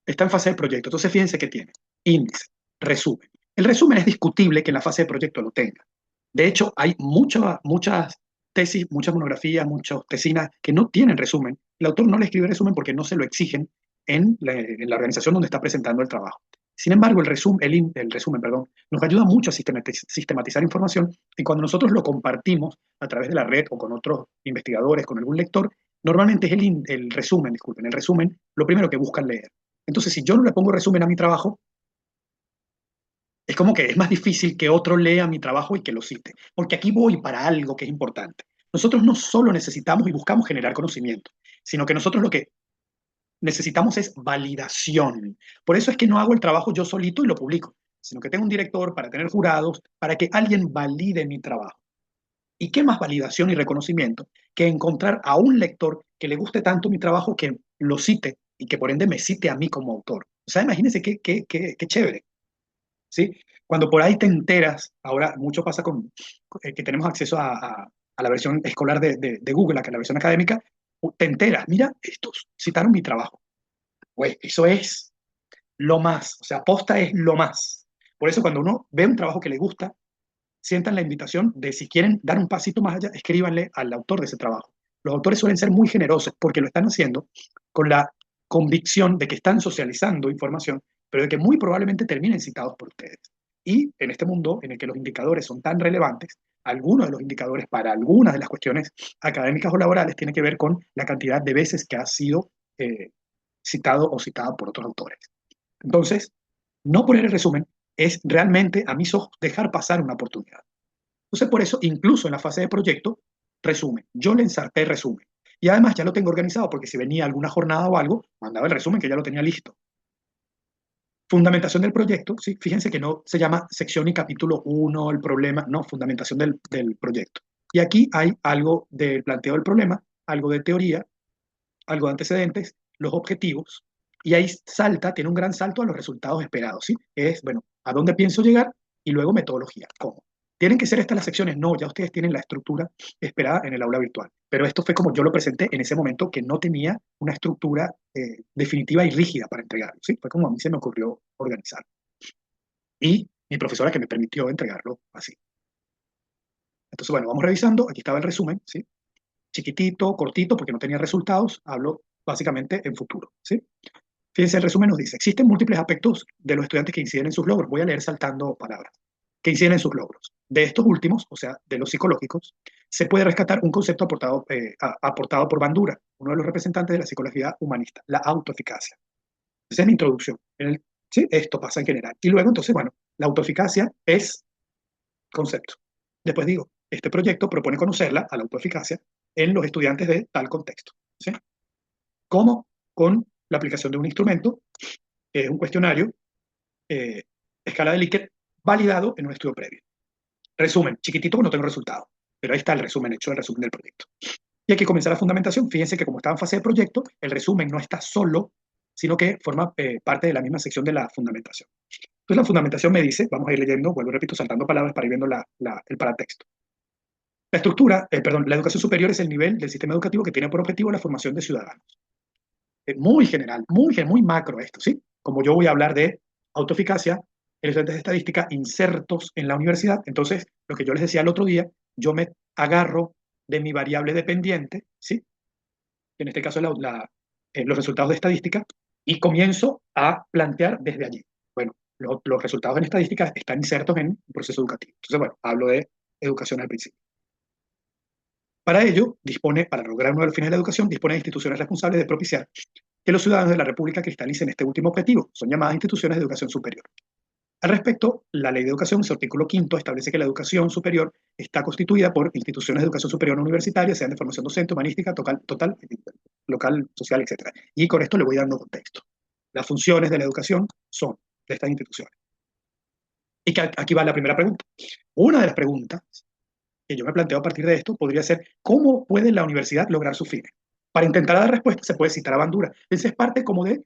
Está en fase de proyecto. Entonces, fíjense que tiene índice, resumen, El resumen es discutible que en la fase de proyecto lo tenga. De hecho, hay muchas tesis, muchas monografías, muchas tesinas que no tienen resumen. El autor no le escribe resumen porque no se lo exigen en la organización donde está presentando el trabajo. Sin embargo, el resumen, perdón, nos ayuda mucho a sistematizar información, y cuando nosotros lo compartimos a través de la red o con otros investigadores, con algún lector, normalmente es el resumen, disculpen, el resumen, lo primero que buscan leer. Entonces, si yo no le pongo resumen a mi trabajo, es como que es más difícil que otro lea mi trabajo y que lo cite, porque aquí voy para algo que es importante. Nosotros no solo necesitamos y buscamos generar conocimiento, sino que nosotros lo que necesitamos es validación. Por eso es que no hago el trabajo yo solito y lo publico, sino que tengo un director para tener jurados, para que alguien valide mi trabajo. ¿Y qué más validación y reconocimiento que encontrar a un lector que le guste tanto mi trabajo que lo cite y que por ende me cite a mí como autor? O sea, imagínense qué chévere, ¿sí? Cuando por ahí te enteras, ahora mucho pasa con que tenemos acceso a la versión escolar de Google, a la versión académica, te enteras, mira, estos citaron mi trabajo. Pues eso es lo más, o sea, posta es lo más. Por eso cuando uno ve un trabajo que le gusta, sientan la invitación de si quieren dar un pasito más allá, escríbanle al autor de ese trabajo. Los autores suelen ser muy generosos porque lo están haciendo con la convicción de que están socializando información, pero de que muy probablemente terminen citados por ustedes. Y en este mundo en el que los indicadores son tan relevantes, algunos de los indicadores para algunas de las cuestiones académicas o laborales tiene que ver con la cantidad de veces que ha sido citado o citada por otros autores. Entonces, no poner el resumen es realmente, a mis ojos, dejar pasar una oportunidad. Entonces, por eso, incluso en la fase de proyecto, resumen. Yo le ensarté resumen. Y además ya lo tengo organizado, porque si venía alguna jornada o algo, mandaba el resumen que ya lo tenía listo. Fundamentación del proyecto, sí, fíjense que no se llama sección y capítulo 1, el problema, no, fundamentación del proyecto. Y aquí hay algo del planteo del problema, algo de teoría, algo de antecedentes, los objetivos, y ahí salta, tiene un gran salto a los resultados esperados, ¿sí? Es, bueno, ¿a dónde pienso llegar? Y luego metodología, ¿cómo? ¿Tienen que ser estas las secciones? No, ya ustedes tienen la estructura esperada en el aula virtual. Pero esto fue como yo lo presenté en ese momento, que no tenía una estructura definitiva y rígida para entregarlo, ¿sí? Fue como a mí se me ocurrió organizar. Y mi profesora que me permitió entregarlo así. Entonces, bueno, vamos revisando. Aquí estaba el resumen, ¿sí? Chiquitito, cortito, porque no tenía resultados. Hablo básicamente en futuro, ¿sí? Fíjense, el resumen nos dice, existen múltiples aspectos de los estudiantes que inciden en sus logros. Voy a leer saltando palabras. Que inciden en sus logros. De estos últimos, o sea, de los psicológicos, se puede rescatar un concepto aportado por Bandura, uno de los representantes de la psicología humanista, la autoeficacia. Esa es la introducción. ¿Sí? Esto pasa en general. Y luego, entonces, bueno, la autoeficacia es concepto. Después digo, este proyecto propone conocerla, a la autoeficacia, en los estudiantes de tal contexto. ¿Sí? ¿Cómo? Con la aplicación de un instrumento, que es un cuestionario, escala de Likert, validado en un estudio previo. Resumen, chiquitito porque no tengo resultado, pero ahí está el resumen hecho, el resumen del proyecto. Y hay que comenzar la fundamentación. Fíjense que como está en fase de proyecto, el resumen no está solo, sino que forma parte de la misma sección de la fundamentación. Entonces la fundamentación me dice, vamos a ir leyendo, vuelvo y repito, saltando palabras para ir viendo el paratexto. La estructura, la educación superior es el nivel del sistema educativo que tiene por objetivo la formación de ciudadanos. Muy general, muy macro esto, ¿sí? Como yo voy a hablar de autoeficacia, estudiantes de estadística insertos en la universidad, entonces, lo que yo les decía el otro día, yo me agarro de mi variable dependiente, ¿sí? En este caso, los resultados de estadística, y comienzo a plantear desde allí. Bueno, los resultados en estadística están insertos en un proceso educativo. Entonces, bueno, hablo de educación al principio. Para ello, para lograr uno de los fines de la educación, dispone de instituciones responsables de propiciar que los ciudadanos de la República cristalicen este último objetivo. Son llamadas instituciones de educación superior. Al respecto, la Ley de Educación, en su artículo 5, establece que la educación superior está constituida por instituciones de educación superior no universitaria, sean de formación docente, humanística, total, local, social, etc. Y con esto le voy dando contexto. Las funciones de la educación son de estas instituciones. Y que aquí va la primera pregunta. Una de las preguntas que yo me planteo a partir de esto podría ser, ¿cómo puede la universidad lograr sus fines? Para intentar dar respuesta se puede citar a Bandura. Esa es parte como de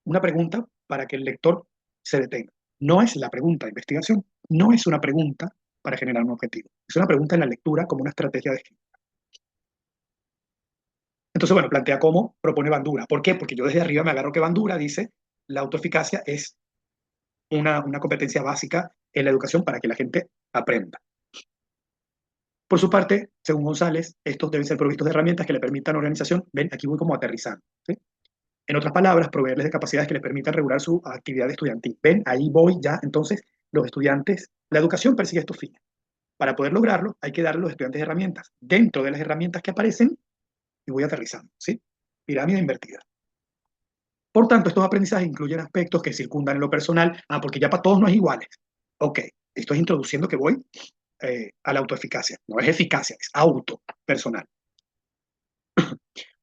una pregunta para que el lector se detenga. No es la pregunta de investigación, no es una pregunta para generar un objetivo. Es una pregunta en la lectura como una estrategia de escritura. Entonces, bueno, plantea cómo propone Bandura. ¿Por qué? Porque yo desde arriba me agarro que Bandura dice la autoeficacia es una competencia básica en la educación para que la gente aprenda. Por su parte, según González, estos deben ser provistos de herramientas que le permitan a la organización, ven, aquí voy como aterrizando, ¿sí? En otras palabras, proveerles de capacidades que les permitan regular su actividad estudiantil. Ven, ahí voy ya, entonces, los estudiantes, la educación persigue estos fines. Para poder lograrlo, hay que darle a los estudiantes herramientas. Dentro de las herramientas que aparecen, y voy aterrizando, ¿sí? Pirámide invertida. Por tanto, estos aprendizajes incluyen aspectos que circundan en lo personal, porque ya para todos no es iguales. Ok, esto es introduciendo que voy a la autoeficacia. No es eficacia, es auto personal.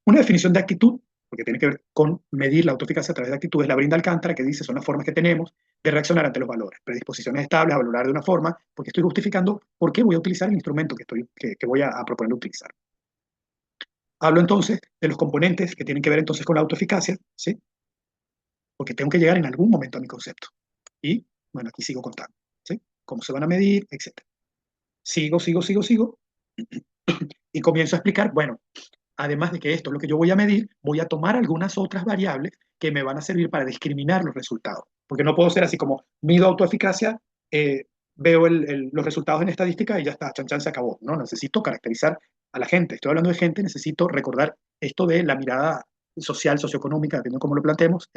Una definición de actitud, porque tiene que ver con medir la autoeficacia a través de actitudes, la brinda Alcántara, que dice son las formas que tenemos de reaccionar ante los valores. Predisposiciones estables a valorar de una forma, porque estoy justificando por qué voy a utilizar el instrumento que voy a proponer utilizar. Hablo entonces de los componentes que tienen que ver entonces con la autoeficacia, ¿sí? Porque tengo que llegar en algún momento a mi concepto. Y, bueno, aquí sigo contando, ¿sí? Cómo se van a medir, etc. Sigo, y comienzo a explicar, bueno, además de que esto es lo que yo voy a medir, voy a tomar algunas otras variables que me van a servir para discriminar los resultados. Porque no puedo ser así como mido autoeficacia, veo los resultados en estadística y ya está, chan chan se acabó. No, necesito caracterizar a la gente. Estoy hablando de gente, necesito recordar esto de la mirada social, socioeconómica, dependiendo de cómo lo planteemos,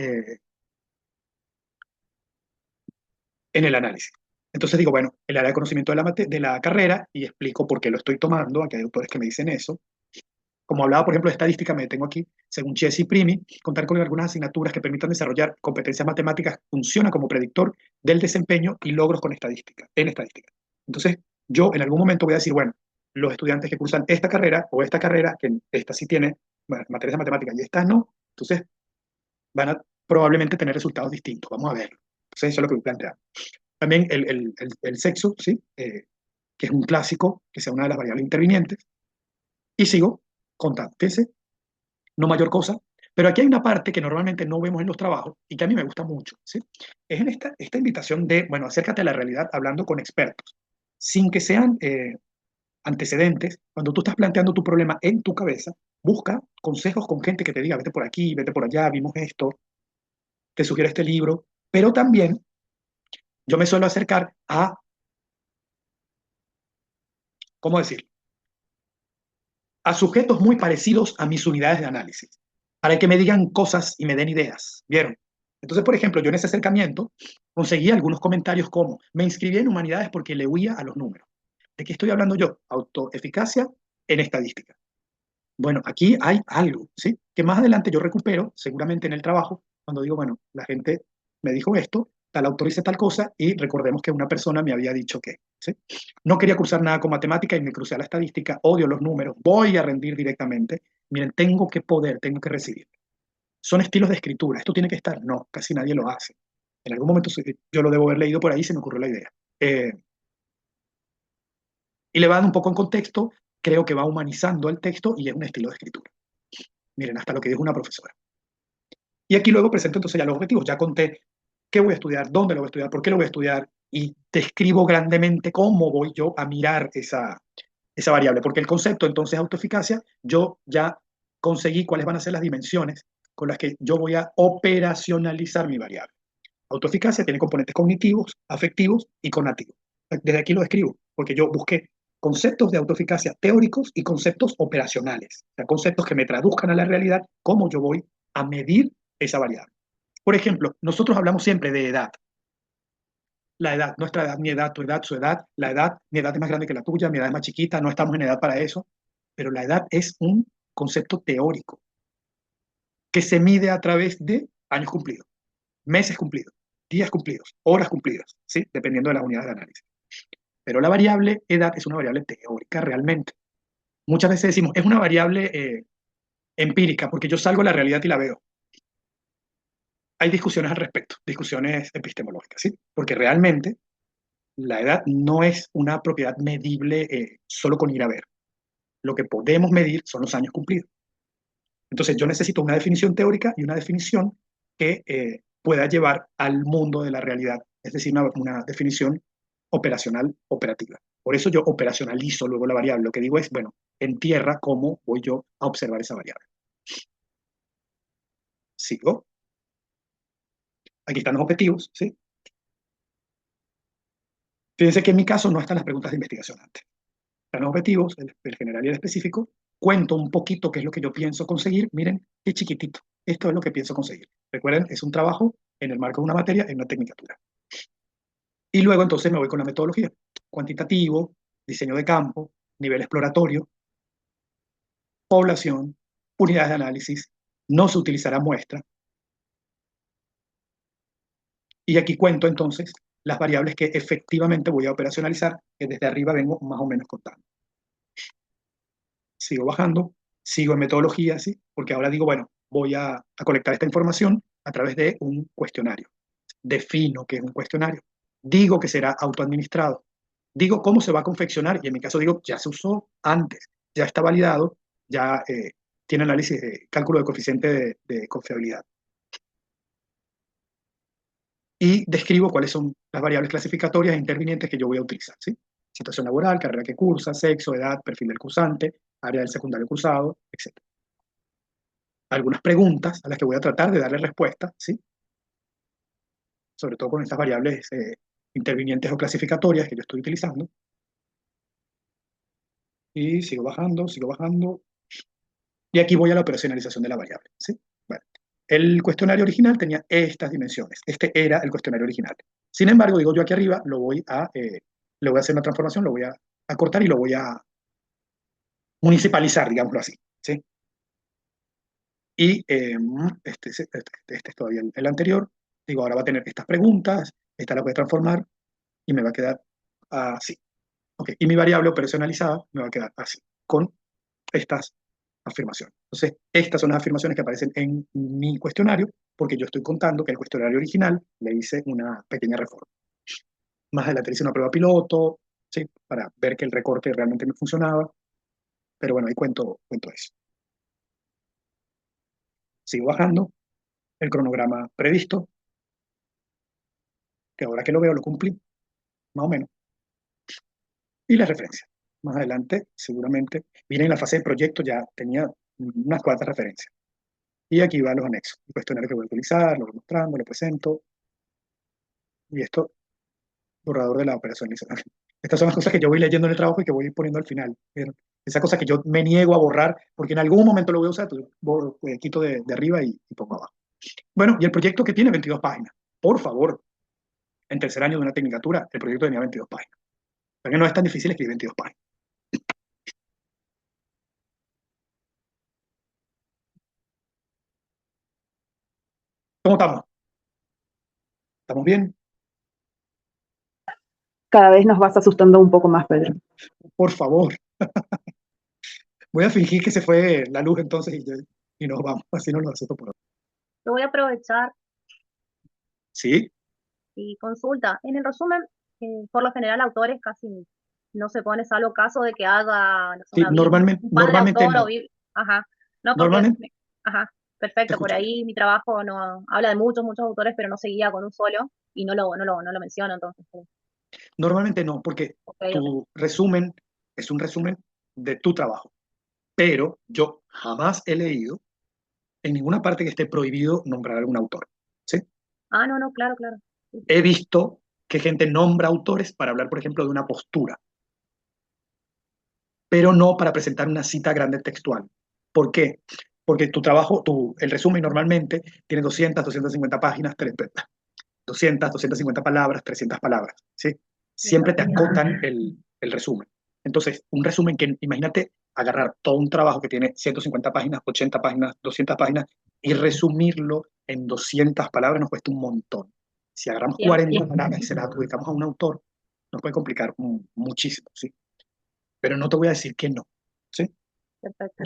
en el análisis. Entonces digo, bueno, el área de conocimiento de la carrera, y explico por qué lo estoy tomando, aquí hay autores que me dicen eso. Como hablaba, por ejemplo, de estadística, me detengo aquí. Según Chesi Primi, contar con algunas asignaturas que permitan desarrollar competencias matemáticas funciona como predictor del desempeño y logros con estadística, en estadística. Entonces, yo en algún momento voy a decir, bueno, los estudiantes que cursan esta carrera o esta carrera, que esta sí tiene materias de matemáticas y esta no, entonces van a probablemente tener resultados distintos. Vamos a verlo. Entonces, eso es lo que voy a plantear. También el sexo, ¿sí? Que es un clásico, que sea una de las variables intervinientes. Y sigo contando. Fíjense, no mayor cosa, pero aquí hay una parte que normalmente no vemos en los trabajos y que a mí me gusta mucho, ¿sí? Es en esta invitación de, bueno, acércate a la realidad hablando con expertos, sin que sean antecedentes. Cuando tú estás planteando tu problema en tu cabeza, busca consejos con gente que te diga, vete por aquí, vete por allá, vimos esto, te sugiero este libro, pero también yo me suelo acercar a, ¿cómo decir? A sujetos muy parecidos a mis unidades de análisis, para que me digan cosas y me den ideas, ¿vieron? Entonces, por ejemplo, yo en ese acercamiento conseguí algunos comentarios como, me inscribí en humanidades porque le huía a los números. ¿De qué estoy hablando yo? Autoeficacia en estadística. Bueno, aquí hay algo, ¿sí? Que más adelante yo recupero, seguramente en el trabajo, cuando digo, bueno, la gente me dijo esto, tal autor dice tal cosa, y recordemos que una persona me había dicho que, ¿sí? No quería cursar nada con matemática y me crucé a la estadística, odio los números, voy a rendir directamente. Miren, tengo que poder, tengo que recibir. Son estilos de escritura, esto tiene que estar, no, casi nadie lo hace. En algún momento yo lo debo haber leído por ahí, se me ocurrió la idea. Y le va dando un poco en contexto, creo que va humanizando el texto y es un estilo de escritura. Miren, hasta lo que dijo una profesora. Y aquí luego presento entonces ya los objetivos. Ya conté qué voy a estudiar, dónde lo voy a estudiar, por qué lo voy a estudiar y describo grandemente cómo voy yo a mirar esa variable. Porque el concepto entonces de autoeficacia, yo ya conseguí cuáles van a ser las dimensiones con las que yo voy a operacionalizar mi variable. Autoeficacia tiene componentes cognitivos, afectivos y conativos. Desde aquí lo escribo, porque yo busqué conceptos de autoeficacia teóricos y conceptos operacionales, o sea, conceptos que me traduzcan a la realidad cómo yo voy a medir esa variable. Por ejemplo, nosotros hablamos siempre de edad. La edad, nuestra edad, mi edad, tu edad, su edad, la edad, mi edad es más grande que la tuya, mi edad es más chiquita, no estamos en edad para eso, pero la edad es un concepto teórico que se mide a través de años cumplidos, meses cumplidos, días cumplidos, horas cumplidas, ¿sí? Dependiendo de las unidades de análisis. Pero la variable edad es una variable teórica realmente. Muchas veces decimos, es una variable empírica, porque yo salgo a la realidad y la veo. Hay discusiones al respecto, discusiones epistemológicas, ¿sí? Porque realmente la edad no es una propiedad medible solo con ir a ver. Lo que podemos medir son los años cumplidos. Entonces yo necesito una definición teórica y una definición que pueda llevar al mundo de la realidad, es decir, una definición operacional operativa. Por eso yo operacionalizo luego la variable. Lo que digo es, bueno, en tierra, ¿cómo voy yo a observar esa variable? Sigo. Aquí están los objetivos, ¿sí? Fíjense que en mi caso no están las preguntas de investigación antes. Están los objetivos, el general y el específico. Cuento un poquito qué es lo que yo pienso conseguir. Miren, qué chiquitito. Esto es lo que pienso conseguir. Recuerden, es un trabajo en el marco de una materia, en una tecnicatura. Y luego entonces me voy con la metodología. Cuantitativo, diseño de campo, nivel exploratorio, población, unidades de análisis, no se utilizará muestra. Y aquí cuento entonces las variables que efectivamente voy a operacionalizar, que desde arriba vengo más o menos contando. Sigo bajando, sigo en metodología, ¿sí? Porque ahora digo, bueno, voy a colectar esta información a través de un cuestionario. Defino qué es un cuestionario. Digo que será autoadministrado. Digo cómo se va a confeccionar y en mi caso digo, ya se usó antes, ya está validado, ya tiene análisis, cálculo de coeficiente de confiabilidad. Y describo cuáles son las variables clasificatorias e intervinientes que yo voy a utilizar, ¿sí? Situación laboral, carrera que cursa, sexo, edad, perfil del cursante, área del secundario cursado, etc. Algunas preguntas a las que voy a tratar de darle respuesta, ¿sí? Sobre todo con estas variables intervinientes o clasificatorias que yo estoy utilizando. Y sigo bajando, sigo bajando. Y aquí voy a la operacionalización de la variable, ¿sí? Bueno, el cuestionario original tenía estas dimensiones. Este era el cuestionario original. Sin embargo, digo yo aquí arriba, le voy a hacer una transformación, lo voy a acortar y lo voy a municipalizar, digámoslo así, ¿sí? Y este es todavía el anterior. Digo, ahora va a tener estas preguntas, esta la voy a transformar y me va a quedar así. Okay. Y mi variable operacionalizada me va a quedar así, con estas afirmaciones. Entonces, estas son las afirmaciones que aparecen en mi cuestionario, porque yo estoy contando que el cuestionario original le hice una pequeña reforma. Más adelante hice una prueba piloto, ¿sí? Para ver que el recorte realmente me funcionaba. Pero bueno, ahí cuento eso. Sigo bajando el cronograma previsto, que ahora que lo veo lo cumplí, más o menos. Y la referencia. Más adelante, seguramente, viene en la fase de proyecto, ya tenía unas cuantas referencias. Y aquí van los anexos, el cuestionario que voy a utilizar, lo voy mostrando, lo presento. Y esto, borrador de la operación. Estas son las cosas que yo voy leyendo en el trabajo y que voy poniendo al final. ¿Vieron? Esa cosa que yo me niego a borrar, porque en algún momento lo voy a usar, entonces quito de arriba y pongo abajo. Bueno, y el proyecto que tiene 22 páginas. Por favor, en tercer año de una tecnicatura, el proyecto tenía 22 páginas. Porque no es tan difícil escribir 22 páginas. ¿Cómo estamos? ¿Estamos bien? Cada vez nos vas asustando un poco más, Pedro. Por favor. Voy a fingir que se fue la luz entonces y nos vamos. Así no lo asusto por ahora. Lo voy a aprovechar ¿Sí? y consulta. En el resumen, por lo general, autores casi no se pone, salvo caso de que haga no sé, Sí, normalmente, un padre normalmente autor o no. ajá, no porque, Normalmente, ajá, te perfecto, por escucho bien. ahí mi trabajo no habla de muchos autores, pero no se guía con un solo y no lo menciono, entonces, Normalmente no, porque ok. tu resumen es un resumen de tu trabajo. Pero yo jamás he leído en ninguna parte que esté prohibido nombrar a algún autor. ¿Sí? Ah, no, claro, claro. Sí, He visto que gente nombra autores para hablar, por ejemplo, de una postura, pero no para presentar una cita grande textual. ¿Por qué? Porque tu trabajo, el resumen normalmente tiene 200, 250 páginas, 200, 250 palabras, 300 palabras, ¿sí? Siempre te acotan el resumen. Entonces, un resumen que, imagínate, agarrar todo un trabajo que tiene 150 páginas, 80 páginas, 200 páginas y resumirlo en 200 palabras nos cuesta un montón. Si agarramos 40 palabras y se las adjudicamos a un autor, nos puede complicar muchísimo, ¿sí? Pero no te voy a decir que no, ¿sí? perfecto.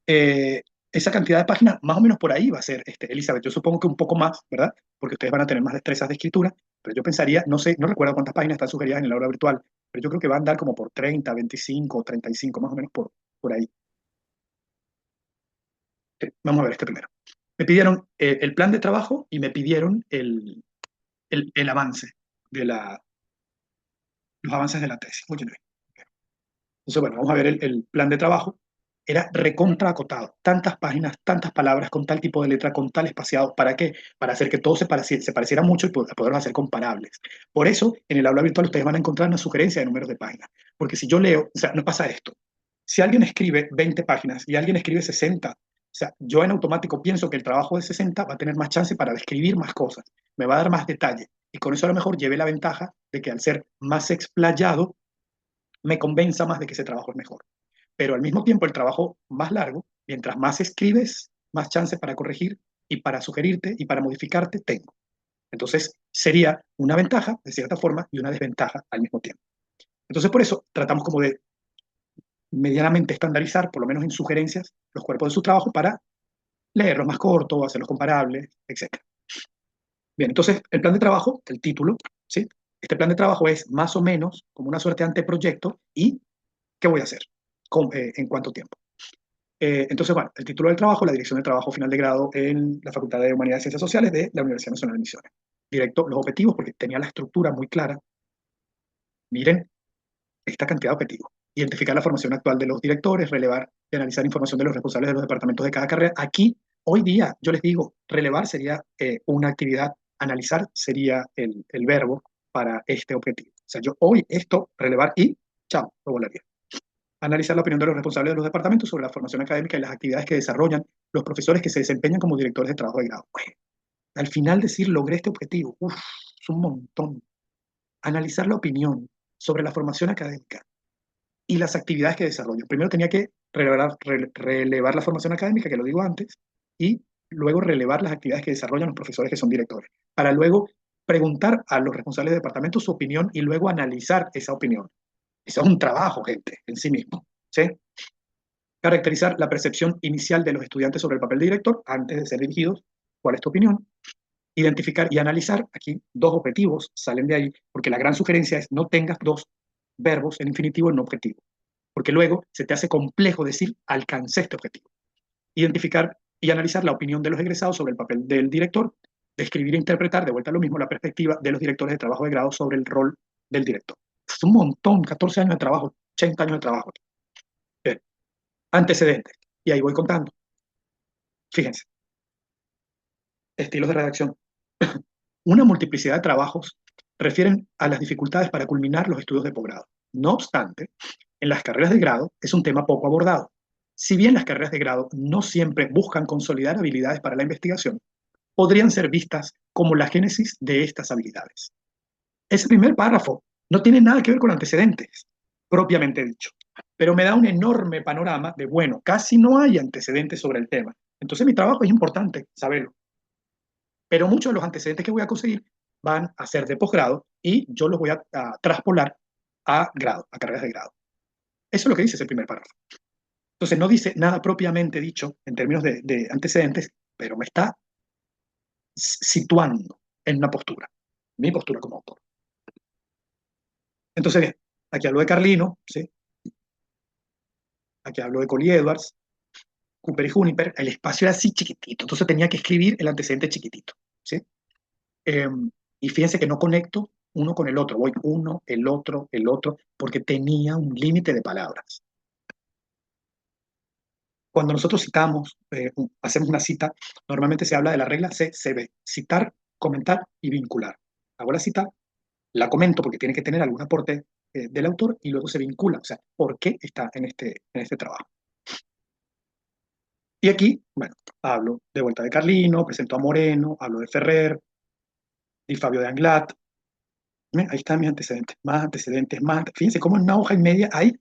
Eh, esa cantidad de páginas, más o menos por ahí va a ser, Elizabeth. Yo supongo que un poco más, ¿verdad? Porque ustedes van a tener más destrezas de escritura, pero yo pensaría, no sé, no recuerdo cuántas páginas están sugeridas en el aula virtual, pero yo creo que va a andar como por 30, 25, 35, más o menos por ahí. Sí, vamos a ver este primero. Me pidieron el plan de trabajo y me pidieron el avance de los avances de la tesis. Muy bien. Entonces, bueno, vamos a ver el plan de trabajo. era recontra acotado. Tantas páginas, tantas palabras, con tal tipo de letra, con tal espaciado. ¿Para qué? Para hacer que todo se pareciera mucho y poderlos hacer comparables. Por eso, en el aula virtual ustedes van a encontrar una sugerencia de números de páginas. Porque si yo leo, o sea, no pasa esto. Si alguien escribe 20 páginas y alguien escribe 60, o sea, yo en automático pienso que el trabajo de 60 va a tener más chance para describir más cosas, me va a dar más detalle. Y con eso a lo mejor lleve la ventaja de que al ser más explayado, me convenza más de que ese trabajo es mejor. Pero al mismo tiempo el trabajo más largo, mientras más escribes, más chance para corregir y para sugerirte y para modificarte tengo. Entonces sería una ventaja de cierta forma y una desventaja al mismo tiempo. Entonces por eso tratamos como de medianamente estandarizar, por lo menos en sugerencias, los cuerpos de su trabajo para leerlos más cortos, hacerlos comparables, etc. Bien, entonces el plan de trabajo, el título, ¿sí? Este plan de trabajo es más o menos como una suerte de anteproyecto y ¿qué voy a hacer? ¿En cuánto tiempo? Entonces, bueno, el título del trabajo, la dirección del trabajo final de grado en la Facultad de Humanidades y Ciencias Sociales de la Universidad Nacional de Misiones. Directo, los objetivos, porque tenía la estructura muy clara. Miren esta cantidad de objetivos. Identificar la formación actual de los directores, relevar y analizar información de los responsables de los departamentos de cada carrera. Aquí, hoy día, yo les digo, relevar sería una actividad, analizar sería el verbo para este objetivo. O sea, yo hoy esto, relevar y chao, lo volaría. Analizar la opinión de los responsables de los departamentos sobre la formación académica y las actividades que desarrollan los profesores que se desempeñan como directores de trabajo de grado. Bueno, al final decir, logré este objetivo, es un montón. Analizar la opinión sobre la formación académica y las actividades que desarrollan. Primero tenía que relevar la formación académica, que lo digo antes, y luego relevar las actividades que desarrollan los profesores que son directores, para luego preguntar a los responsables de departamento su opinión y luego analizar esa opinión. Eso es un trabajo, gente, en sí mismo. ¿Sí? Caracterizar la percepción inicial de los estudiantes sobre el papel de director antes de ser dirigidos. ¿Cuál es tu opinión? Identificar y analizar. Aquí dos objetivos salen de ahí, porque la gran sugerencia es no tengas dos verbos en infinitivo en objetivo, porque luego se te hace complejo decir alcancé este objetivo. Identificar y analizar la opinión de los egresados sobre el papel del director. Describir e interpretar, de vuelta a lo mismo, la perspectiva de los directores de trabajo de grado sobre el rol del director. Es un montón, 14 años de trabajo, 80 años de trabajo. Bien. Antecedentes. Y ahí voy contando. Fíjense. Estilos de redacción. Una multiplicidad de trabajos refieren a las dificultades para culminar los estudios de posgrado. No obstante, en las carreras de grado es un tema poco abordado. Si bien las carreras de grado no siempre buscan consolidar habilidades para la investigación, podrían ser vistas como la génesis de estas habilidades. Ese primer párrafo no tiene nada que ver con antecedentes, propiamente dicho, pero me da un enorme panorama de, bueno, casi no hay antecedentes sobre el tema. Entonces mi trabajo es importante saberlo. Pero muchos de los antecedentes que voy a conseguir van a ser de posgrado y yo los voy a traspolar a grado, a carreras de grado. Eso es lo que dice ese primer párrafo. Entonces no dice nada propiamente dicho en términos de antecedentes, pero me está situando en una postura, mi postura como autor. Entonces, bien, aquí hablo de Carlino, ¿sí? Aquí hablo de Collie Edwards, Cooper y Juniper, el espacio era así chiquitito, entonces tenía que escribir el antecedente chiquitito, ¿sí? Y fíjense que no conecto uno con el otro, voy uno, el otro, porque tenía un límite de palabras. Cuando nosotros citamos, hacemos una cita, normalmente se habla de la regla CCB, citar, comentar y vincular. Hago la cita, la comento porque tiene que tener algún aporte del autor y luego se vincula, o sea, ¿por qué está en este trabajo? Y aquí, bueno, hablo de vuelta de Carlino, presento a Moreno, hablo de Ferrer, y Fabio de Anglat. Ahí están mis antecedentes, más. Fíjense cómo en una hoja y media hay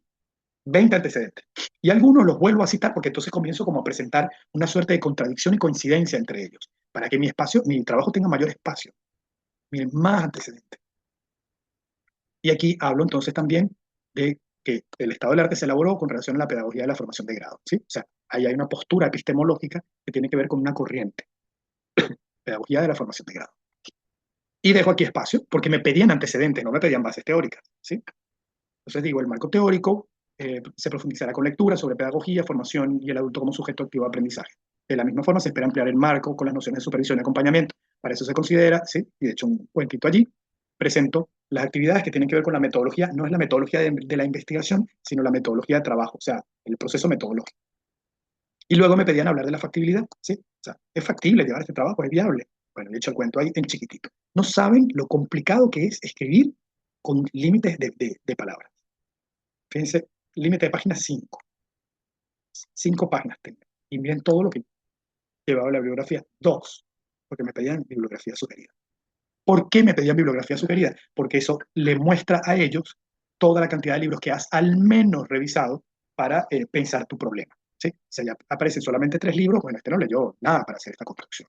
20 antecedentes. Y algunos los vuelvo a citar porque entonces comienzo como a presentar una suerte de contradicción y coincidencia entre ellos, para que mi trabajo tenga mayor espacio. Miren, más antecedentes. Y aquí hablo entonces también de que el estado del arte se elaboró con relación a la pedagogía de la formación de grado, ¿sí? O sea, ahí hay una postura epistemológica que tiene que ver con una corriente, pedagogía de la formación de grado. Y dejo aquí espacio porque me pedían antecedentes, no me pedían bases teóricas, ¿sí? Entonces digo, el marco teórico se profundizará con lectura sobre pedagogía, formación y el adulto como sujeto activo de aprendizaje. De la misma forma se espera ampliar el marco con las nociones de supervisión y acompañamiento. Para eso se considera, ¿sí? Y de hecho un cuentito allí, presento las actividades que tienen que ver con la metodología, no es la metodología de la investigación, sino la metodología de trabajo, o sea, el proceso metodológico. Y luego me pedían hablar de la factibilidad, ¿sí? O sea, ¿es factible llevar este trabajo? ¿Es viable? Bueno, le he hecho el cuento ahí en chiquitito. No saben lo complicado que es escribir con límites de palabras. Fíjense, límite de páginas 5. 5 páginas tengo. Y miren todo lo que llevaba la bibliografía. 2, porque me pedían bibliografía sugerida. ¿Por qué me pedían bibliografía sugerida? Porque eso le muestra a ellos toda la cantidad de libros que has al menos revisado para pensar tu problema. ¿Sí? Si ya aparecen solamente 3 libros, bueno, este no leyó nada para hacer esta construcción.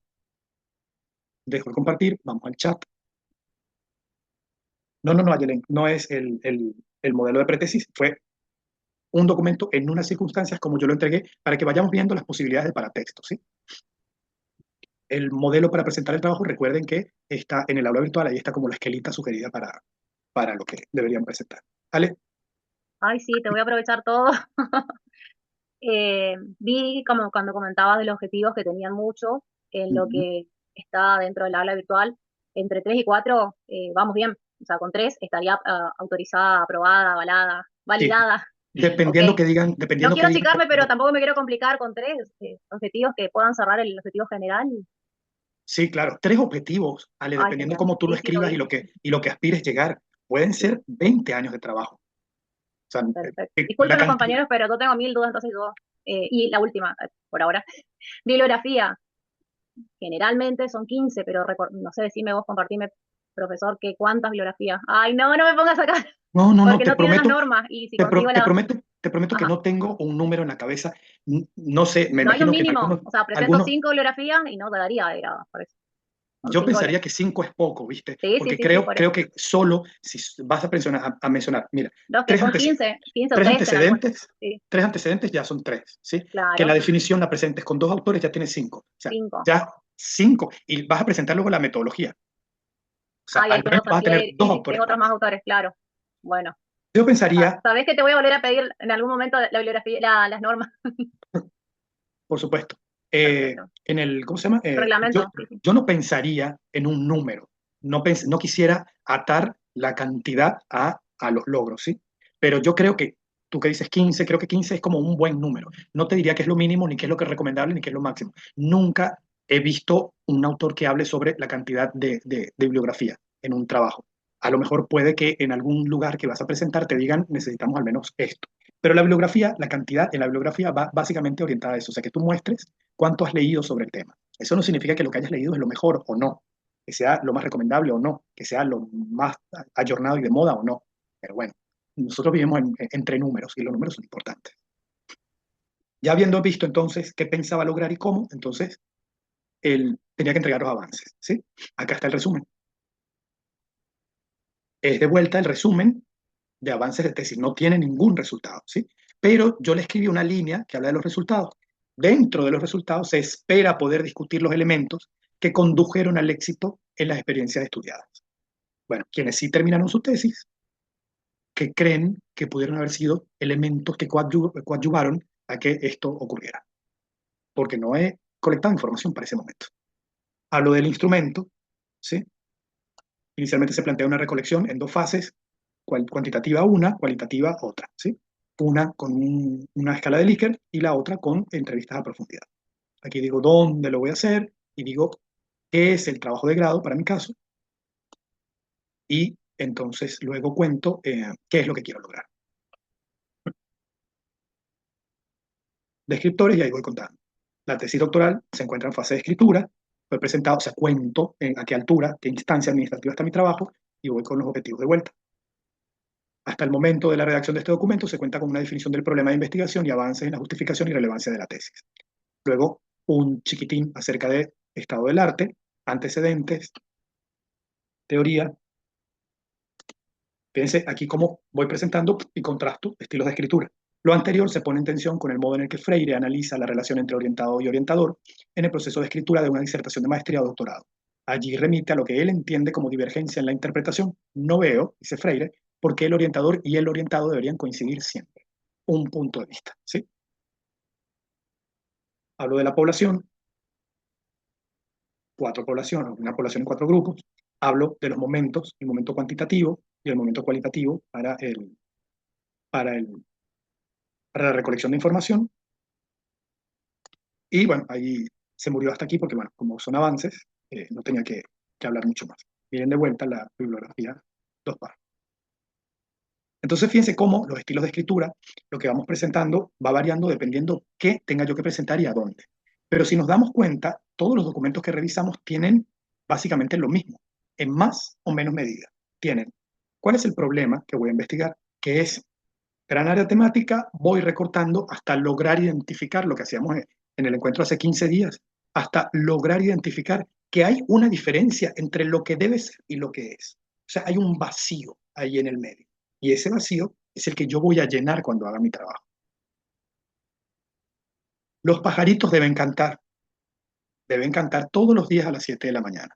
Dejo de compartir, vamos al chat. No, Ayelen, no es el modelo de pretesis, fue un documento en unas circunstancias como yo lo entregué para que vayamos viendo las posibilidades de paratexto, ¿sí? El modelo para presentar el trabajo, recuerden que está en el aula virtual, ahí está como la esquelita sugerida para lo que deberían presentar. ¿Vale? Ay, sí, te voy a aprovechar todo. Vi como cuando comentabas de los objetivos que tenían mucho en lo que está dentro del aula virtual, entre 3 y 4 vamos bien, o sea, con 3 estaría autorizada, aprobada, avalada, Sí, validada. Ok, dependiendo que digan, no quiero achicarme, pero tampoco me quiero complicar con 3 objetivos que puedan cerrar el objetivo general. sí, claro, 3 objetivos, Ale, Ay, dependiendo genial. cómo tú lo Sí, sí, lo escribas vi. y lo que aspires llegar. Pueden Sí, ser 20 años de trabajo. O sea, perfecto. la Disculpen los cantidad. compañeros, pero yo tengo 1000 dudas, entonces yo. Y la última, por ahora. Bibliografía. Generalmente son 15, pero no sé, decime vos, compartime, profesor, que cuántas bibliografías. Ay, no, no me pongas acá, No, porque no tienen las normas. Y si consigo las. te prometo que Ajá. no tengo un número en la cabeza. No sé, me No hay un imagino que en mínimo. O sea, presento algunos 5 bibliografías y no te daría de grado, por eso. Son yo 5 pensaría que bibliografías. 5 es poco, ¿viste? Sí, sí, Porque sí, sí, por creo eso. que solo si vas a mencionar, mira, Los que tres, son antece- 15 o tres 13 en algunos. antecedentes, Sí, 3 antecedentes ya son 3, ¿sí? Que la claro. definición la presentes con 2 autores ya tienes 5. O sea, 5. ya 5. Y vas a presentar luego la metodología. O sea, Ah, y al ahí menos tengo, vas a y tener ahí, dos y tengo autores otros más. más autores, claro. Bueno. Yo pensaría, Sabés que te voy a volver a pedir en algún momento la bibliografía, las normas. por supuesto, Perfecto. ¿cómo se llama? Reglamento, sí, sí. Yo no pensaría en un número, no quisiera atar la cantidad a los logros, ¿sí? Pero yo creo que, tú que dices 15, creo que 15 es como un buen número. No te diría que es lo mínimo, ni que es lo que es recomendable, ni que es lo máximo. Nunca he visto un autor que hable sobre la cantidad de bibliografía en un trabajo. A lo mejor puede que en algún lugar que vas a presentar te digan necesitamos al menos esto. Pero la bibliografía, la cantidad en la bibliografía va básicamente orientada a eso, o sea, que tú muestres cuánto has leído sobre el tema. Eso no significa que lo que hayas leído es lo mejor o no, que sea lo más recomendable o no, que sea lo más ayornado y de moda o no. Pero bueno, nosotros vivimos entre números y los números son importantes. Ya habiendo visto entonces qué pensaba lograr y cómo, entonces él tenía que entregar los avances, ¿sí? Acá está el resumen. Es de vuelta el resumen de avances de tesis, no tiene ningún resultado, ¿sí? Pero yo le escribí una línea que habla de los resultados. Dentro de los resultados se espera poder discutir los elementos que condujeron al éxito en las experiencias estudiadas. Bueno, quienes sí terminaron su tesis, que creen que pudieron haber sido elementos que coadyuvaron a que esto ocurriera, porque no he colectado información para ese momento. Hablo del instrumento, ¿sí? Inicialmente se plantea una recolección en 2 fases, cuantitativa una, cualitativa otra, ¿sí? Una con una escala de Likert y la otra con entrevistas a profundidad. Aquí digo dónde lo voy a hacer y digo qué es el trabajo de grado para mi caso y entonces luego cuento qué es lo que quiero lograr. Descriptores y ahí voy contando. La tesis doctoral se encuentra en fase de escritura, fue presentado, o sea, cuento a qué altura, qué instancia administrativa está mi trabajo y voy con los objetivos de vuelta. Hasta el momento de la redacción de este documento se cuenta con una definición del problema de investigación y avances en la justificación y relevancia de la tesis. Luego, un chiquitín acerca de estado del arte, antecedentes, teoría. Fíjense aquí cómo voy presentando y contrasto estilos de escritura. Lo anterior se pone en tensión con el modo en el que Freire analiza la relación entre orientado y orientador en el proceso de escritura de una disertación de maestría o doctorado. Allí remite a lo que él entiende como divergencia en la interpretación. No veo, dice Freire, por qué el orientador y el orientado deberían coincidir siempre. Un punto de vista, ¿sí? Hablo de la población, 4 poblaciones, una población en 4 grupos. Hablo de los momentos, el momento cuantitativo y el momento cualitativo para, el, para la recolección de información. Y bueno, ahí se murió hasta aquí porque, bueno, como son avances, no tenía que hablar mucho más. Miren de vuelta la bibliografía, dos párrafos. Entonces, fíjense cómo los estilos de escritura, lo que vamos presentando, va variando dependiendo qué tenga yo que presentar y a dónde. Pero si nos damos cuenta, todos los documentos que revisamos tienen básicamente lo mismo, en más o menos medida. Tienen, ¿cuál es el problema que voy a investigar? Que es gran área temática, voy recortando hasta lograr identificar lo que hacíamos en el encuentro hace 15 días, hasta lograr identificar que hay una diferencia entre lo que debe ser y lo que es. O sea, hay un vacío ahí en el medio. Y ese vacío es el que yo voy a llenar cuando haga mi trabajo. Los pajaritos deben cantar todos los días a las 7 de la mañana.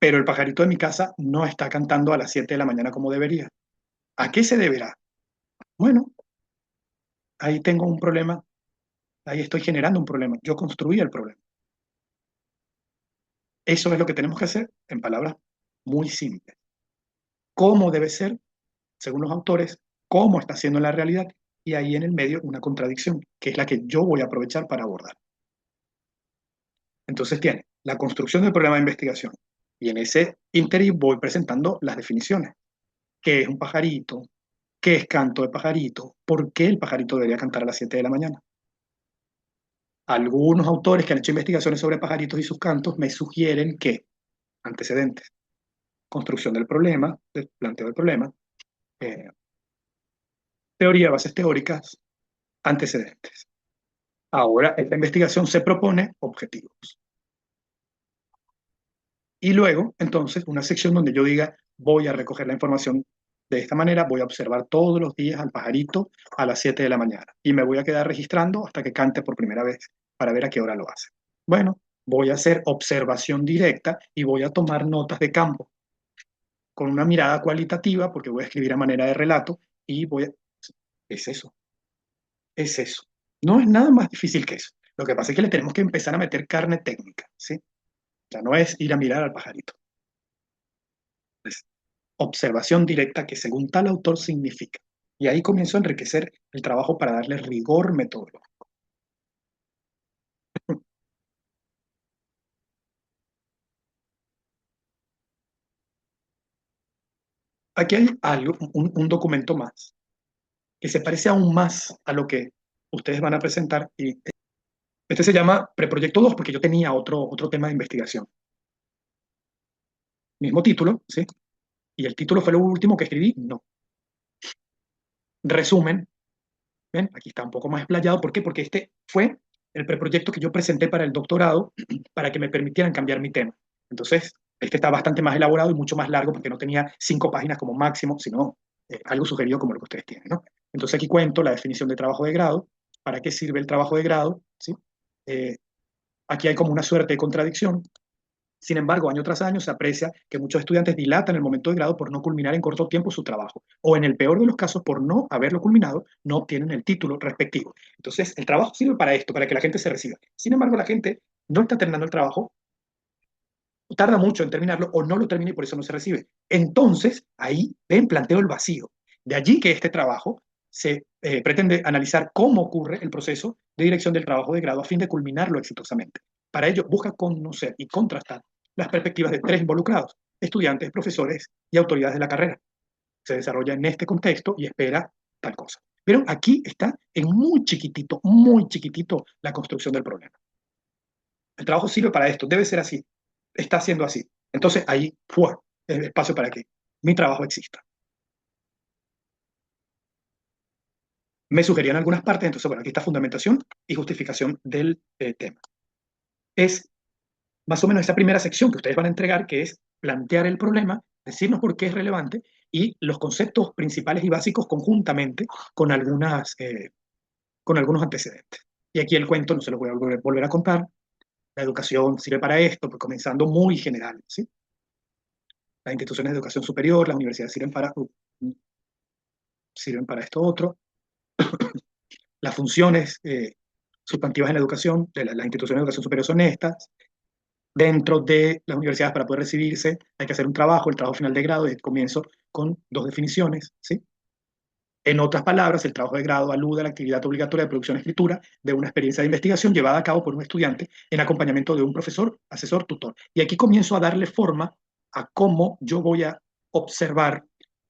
Pero el pajarito de mi casa no está cantando a las 7 de la mañana como debería. ¿A qué se deberá? Bueno, ahí tengo un problema, ahí estoy generando un problema. Yo construí el problema. Eso es lo que tenemos que hacer en palabras muy simples. ¿Cómo debe ser, según los autores? ¿Cómo está siendo en la realidad? Y ahí en el medio una contradicción, que es la que yo voy a aprovechar para abordar. Entonces tiene la construcción del programa de investigación. Y en ese ínterin voy presentando las definiciones. ¿Qué es un pajarito? ¿Qué es canto de pajarito? ¿Por qué el pajarito debería cantar a las 7 de la mañana? Algunos autores que han hecho investigaciones sobre pajaritos y sus cantos me sugieren que, antecedentes, construcción del problema, del planteo del problema, eh, teoría, bases teóricas, antecedentes. Ahora, esta investigación se propone objetivos. Y luego, entonces, una sección donde yo diga, voy a recoger la información de esta manera, voy a observar todos los días al pajarito a las 7 de la mañana y me voy a quedar registrando hasta que cante por primera vez para ver a qué hora lo hace. Bueno, voy a hacer observación directa y voy a tomar notas de campo con una mirada cualitativa porque voy a escribir a manera de relato y voy a... Es eso, es eso. No es nada más difícil que eso. Lo que pasa es que le tenemos que empezar a meter carne técnica, ¿sí? Ya no es ir a mirar al pajarito. Es observación directa que según tal autor significa. Y ahí comienzo a enriquecer el trabajo para darle rigor metodológico. Aquí hay algo, un documento más, que se parece aún más a lo que ustedes van a presentar. Y este se llama Preproyecto 2 porque yo tenía otro tema de investigación. Mismo título, ¿sí? ¿Y el título fue lo último que escribí? No. Resumen, ¿ven? Aquí está un poco más explayado. ¿Por qué? Porque este fue el preproyecto que yo presenté para el doctorado para que me permitieran cambiar mi tema. Entonces, este está bastante más elaborado y mucho más largo porque no tenía 5 páginas como máximo, sino algo sugerido como lo que ustedes tienen, ¿no? Entonces aquí cuento la definición de trabajo de grado, para qué sirve el trabajo de grado, ¿sí? Aquí hay como una suerte de contradicción. Sin embargo, año tras año se aprecia que muchos estudiantes dilatan el momento de grado por no culminar en corto tiempo su trabajo, o en el peor de los casos, por no haberlo culminado, no obtienen el título respectivo. Entonces, el trabajo sirve para esto, para que la gente se reciba. Sin embargo, la gente no está terminando el trabajo, tarda mucho en terminarlo, o no lo termina y por eso no se recibe. Entonces, ahí ven, planteo el vacío. De allí que este trabajo se pretende analizar cómo ocurre el proceso de dirección del trabajo de grado a fin de culminarlo exitosamente. Para ello, busca conocer y contrastar las perspectivas de 3 involucrados, estudiantes, profesores y autoridades de la carrera. Se desarrolla en este contexto y espera tal cosa. Pero aquí está en muy chiquitito la construcción del problema. El trabajo sirve para esto, debe ser así, está siendo así. Entonces ahí fue el espacio para que mi trabajo exista. Me sugerían algunas partes, entonces bueno, aquí está fundamentación y justificación del tema. Es más o menos esa primera sección que ustedes van a entregar, que es plantear el problema, decirnos por qué es relevante y los conceptos principales y básicos conjuntamente con algunos antecedentes. Y aquí el cuento, no se lo voy a volver a contar, la educación sirve para esto, pues comenzando muy general, ¿sí? Las instituciones de educación superior, las universidades sirven para esto otro. Las funciones sustantivas en la educación, de las instituciones de educación superior son estas. Dentro de las universidades para poder recibirse hay que hacer un trabajo, el trabajo final de grado, y comienzo con 2 definiciones, ¿sí? En otras palabras, el trabajo de grado alude a la actividad obligatoria de producción-escritura de una experiencia de investigación llevada a cabo por un estudiante en acompañamiento de un profesor, asesor, tutor. Y aquí comienzo a darle forma a cómo yo voy a observar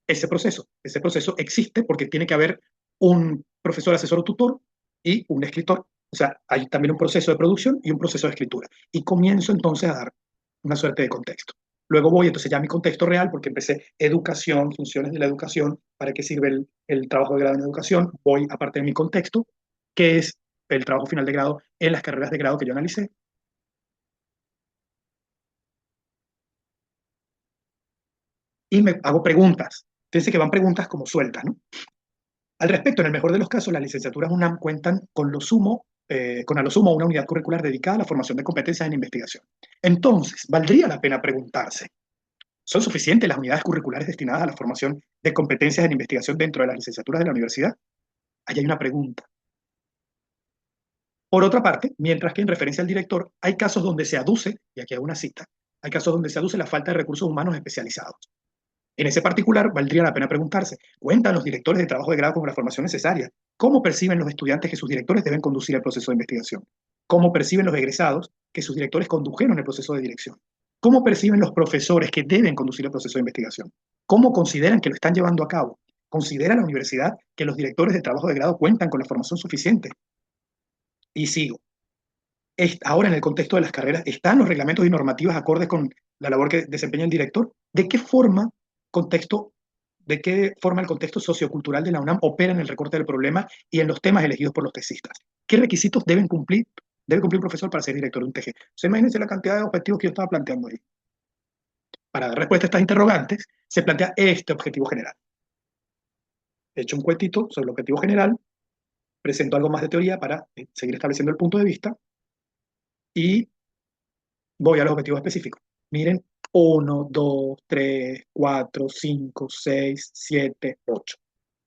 ese proceso. Ese proceso existe porque tiene que haber un profesor, asesor o tutor y un escritor. O sea, hay también un proceso de producción y un proceso de escritura. Y comienzo entonces a dar una suerte de contexto. Luego voy entonces ya a mi contexto real, porque empecé educación, funciones de la educación, para qué sirve el trabajo de grado en educación. Voy aparte de mi contexto, que es el trabajo final de grado en las carreras de grado que yo analicé. Y me hago preguntas. Fíjense que van preguntas como sueltas, ¿no? Al respecto, en el mejor de los casos, las licenciaturas UNAM cuentan con con a lo sumo una unidad curricular dedicada a la formación de competencias en investigación. Entonces, valdría la pena preguntarse, ¿son suficientes las unidades curriculares destinadas a la formación de competencias en investigación dentro de las licenciaturas de la universidad? Ahí hay una pregunta. Por otra parte, mientras que en referencia al director, hay casos donde se aduce, y aquí hay una cita, hay casos donde se aduce la falta de recursos humanos especializados. En ese particular, valdría la pena preguntarse, ¿cuentan los directores de trabajo de grado con la formación necesaria? ¿Cómo perciben los estudiantes que sus directores deben conducir el proceso de investigación? ¿Cómo perciben los egresados que sus directores condujeron el proceso de dirección? ¿Cómo perciben los profesores que deben conducir el proceso de investigación? ¿Cómo consideran que lo están llevando a cabo? ¿Considera la universidad que los directores de trabajo de grado cuentan con la formación suficiente? Y sigo. Ahora, en el contexto de las carreras, ¿están los reglamentos y normativas acordes con la labor que desempeña el director? ¿De qué forma el contexto sociocultural de la UNAM opera en el recorte del problema y en los temas elegidos por los tesistas? ¿Qué requisitos debe cumplir un profesor para ser director de un TG? Se imagínense la cantidad de objetivos que yo estaba planteando ahí. Para dar respuesta a estas interrogantes, se plantea este objetivo general. He hecho un cuentito sobre el objetivo general, presento algo más de teoría para seguir estableciendo el punto de vista y voy a los objetivos específicos. Miren, 1, 2, 3, 4, 5, 6, 7, 8.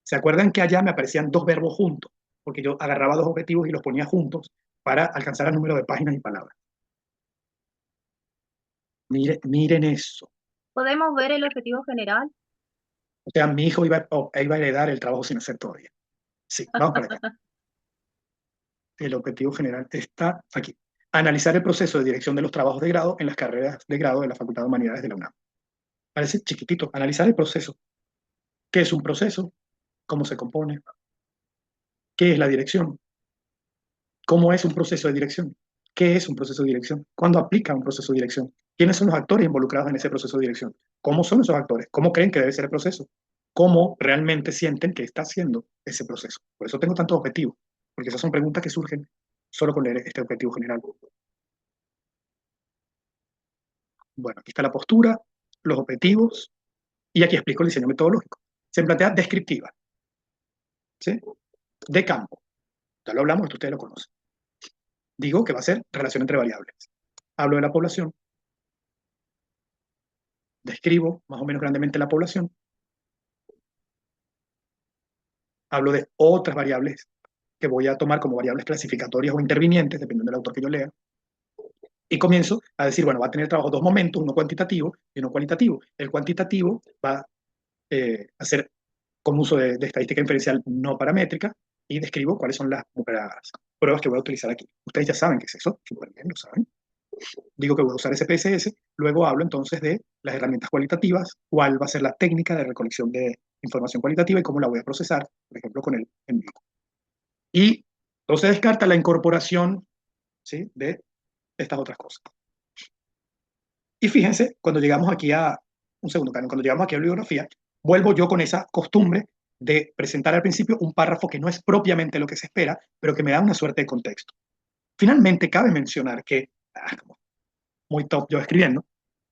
¿Se acuerdan que allá me aparecían dos verbos juntos? Porque yo agarraba dos objetivos y los ponía juntos para alcanzar el número de páginas y palabras. Miren eso. ¿Podemos ver el objetivo general? O sea, mi hijo iba a heredar el trabajo sin hacer todavía. Sí, vamos para allá. El objetivo general está aquí. Analizar el proceso de dirección de los trabajos de grado en las carreras de grado de la Facultad de Humanidades de la UNAM. Parece chiquitito. Analizar el proceso. ¿Qué es un proceso? ¿Cómo se compone? ¿Qué es la dirección? ¿Cómo es un proceso de dirección? ¿Qué es un proceso de dirección? ¿Cuándo aplica un proceso de dirección? ¿Quiénes son los actores involucrados en ese proceso de dirección? ¿Cómo son esos actores? ¿Cómo creen que debe ser el proceso? ¿Cómo realmente sienten que está haciendo ese proceso? Por eso tengo tantos objetivos, porque esas son preguntas que surgen solo con leer este objetivo general. Bueno, aquí está la postura, los objetivos, y aquí explico el diseño metodológico. Se plantea descriptiva, ¿sí? De campo. Ya lo hablamos, esto ustedes lo conocen. Digo que va a ser relación entre variables. Hablo de la población, describo más o menos grandemente la población, hablo de otras variables que voy a tomar como variables clasificatorias o intervinientes, dependiendo del autor que yo lea, y comienzo a decir, bueno, va a tener trabajo dos momentos, uno cuantitativo y uno cualitativo. El cuantitativo va a ser con uso de estadística inferencial no paramétrica y describo cuáles son las pruebas que voy a utilizar aquí. Ustedes ya saben qué es eso, súper bien, lo saben. Digo que voy a usar SPSS, luego hablo entonces de las herramientas cualitativas, cuál va a ser la técnica de recolección de información cualitativa y cómo la voy a procesar, por ejemplo, con el envío. Y entonces descarta la incorporación, ¿sí?, de estas otras cosas. Y fíjense, cuando llegamos aquí a, un segundo, Karen, cuando llegamos aquí a la bibliografía, vuelvo yo con esa costumbre de presentar al principio un párrafo que no es propiamente lo que se espera, pero que me da una suerte de contexto. Finalmente, cabe mencionar que, como muy top yo escribiendo,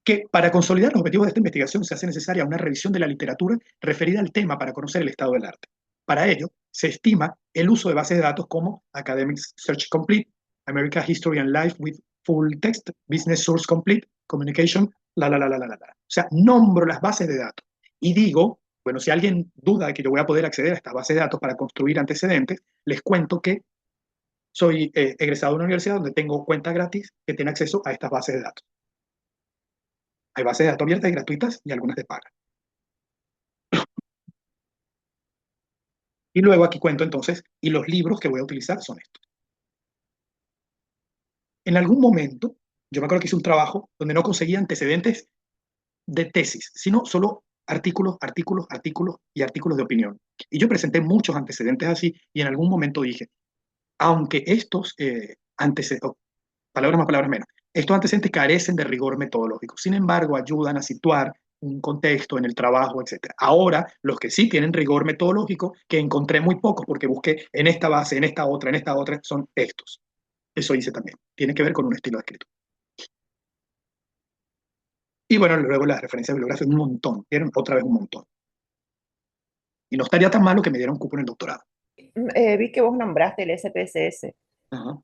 que para consolidar los objetivos de esta investigación se hace necesaria una revisión de la literatura referida al tema para conocer el estado del arte. Para ello, se estima el uso de bases de datos como Academic Search Complete, American History and Life with Full Text, Business Source Complete, Communication, O sea, nombro las bases de datos y digo, bueno, si alguien duda de que yo voy a poder acceder a estas bases de datos para construir antecedentes, les cuento que soy egresado de una universidad donde tengo cuenta gratis que tiene acceso a estas bases de datos. Hay bases de datos abiertas y gratuitas y algunas de paga. Y luego aquí cuento entonces, y los libros que voy a utilizar son estos. En algún momento, yo me acuerdo que hice un trabajo donde no conseguía antecedentes de tesis, sino solo artículos, artículos, artículos y artículos de opinión. Y yo presenté muchos antecedentes así y en algún momento dije, aunque estos antecedentes, palabras más, palabras menos, estos antecedentes carecen de rigor metodológico, sin embargo ayudan a situar un contexto en el trabajo, etcétera. Ahora, los que sí tienen rigor metodológico, que encontré muy pocos porque busqué en esta base, en esta otra, son estos. Eso hice también. Tiene que ver con un estilo de escritura. Y bueno, luego las referencias bibliográficas, un montón, dieron otra vez un montón. Y no estaría tan malo que me dieran un cupo en el doctorado. Vi que vos nombraste el SPSS. Ajá.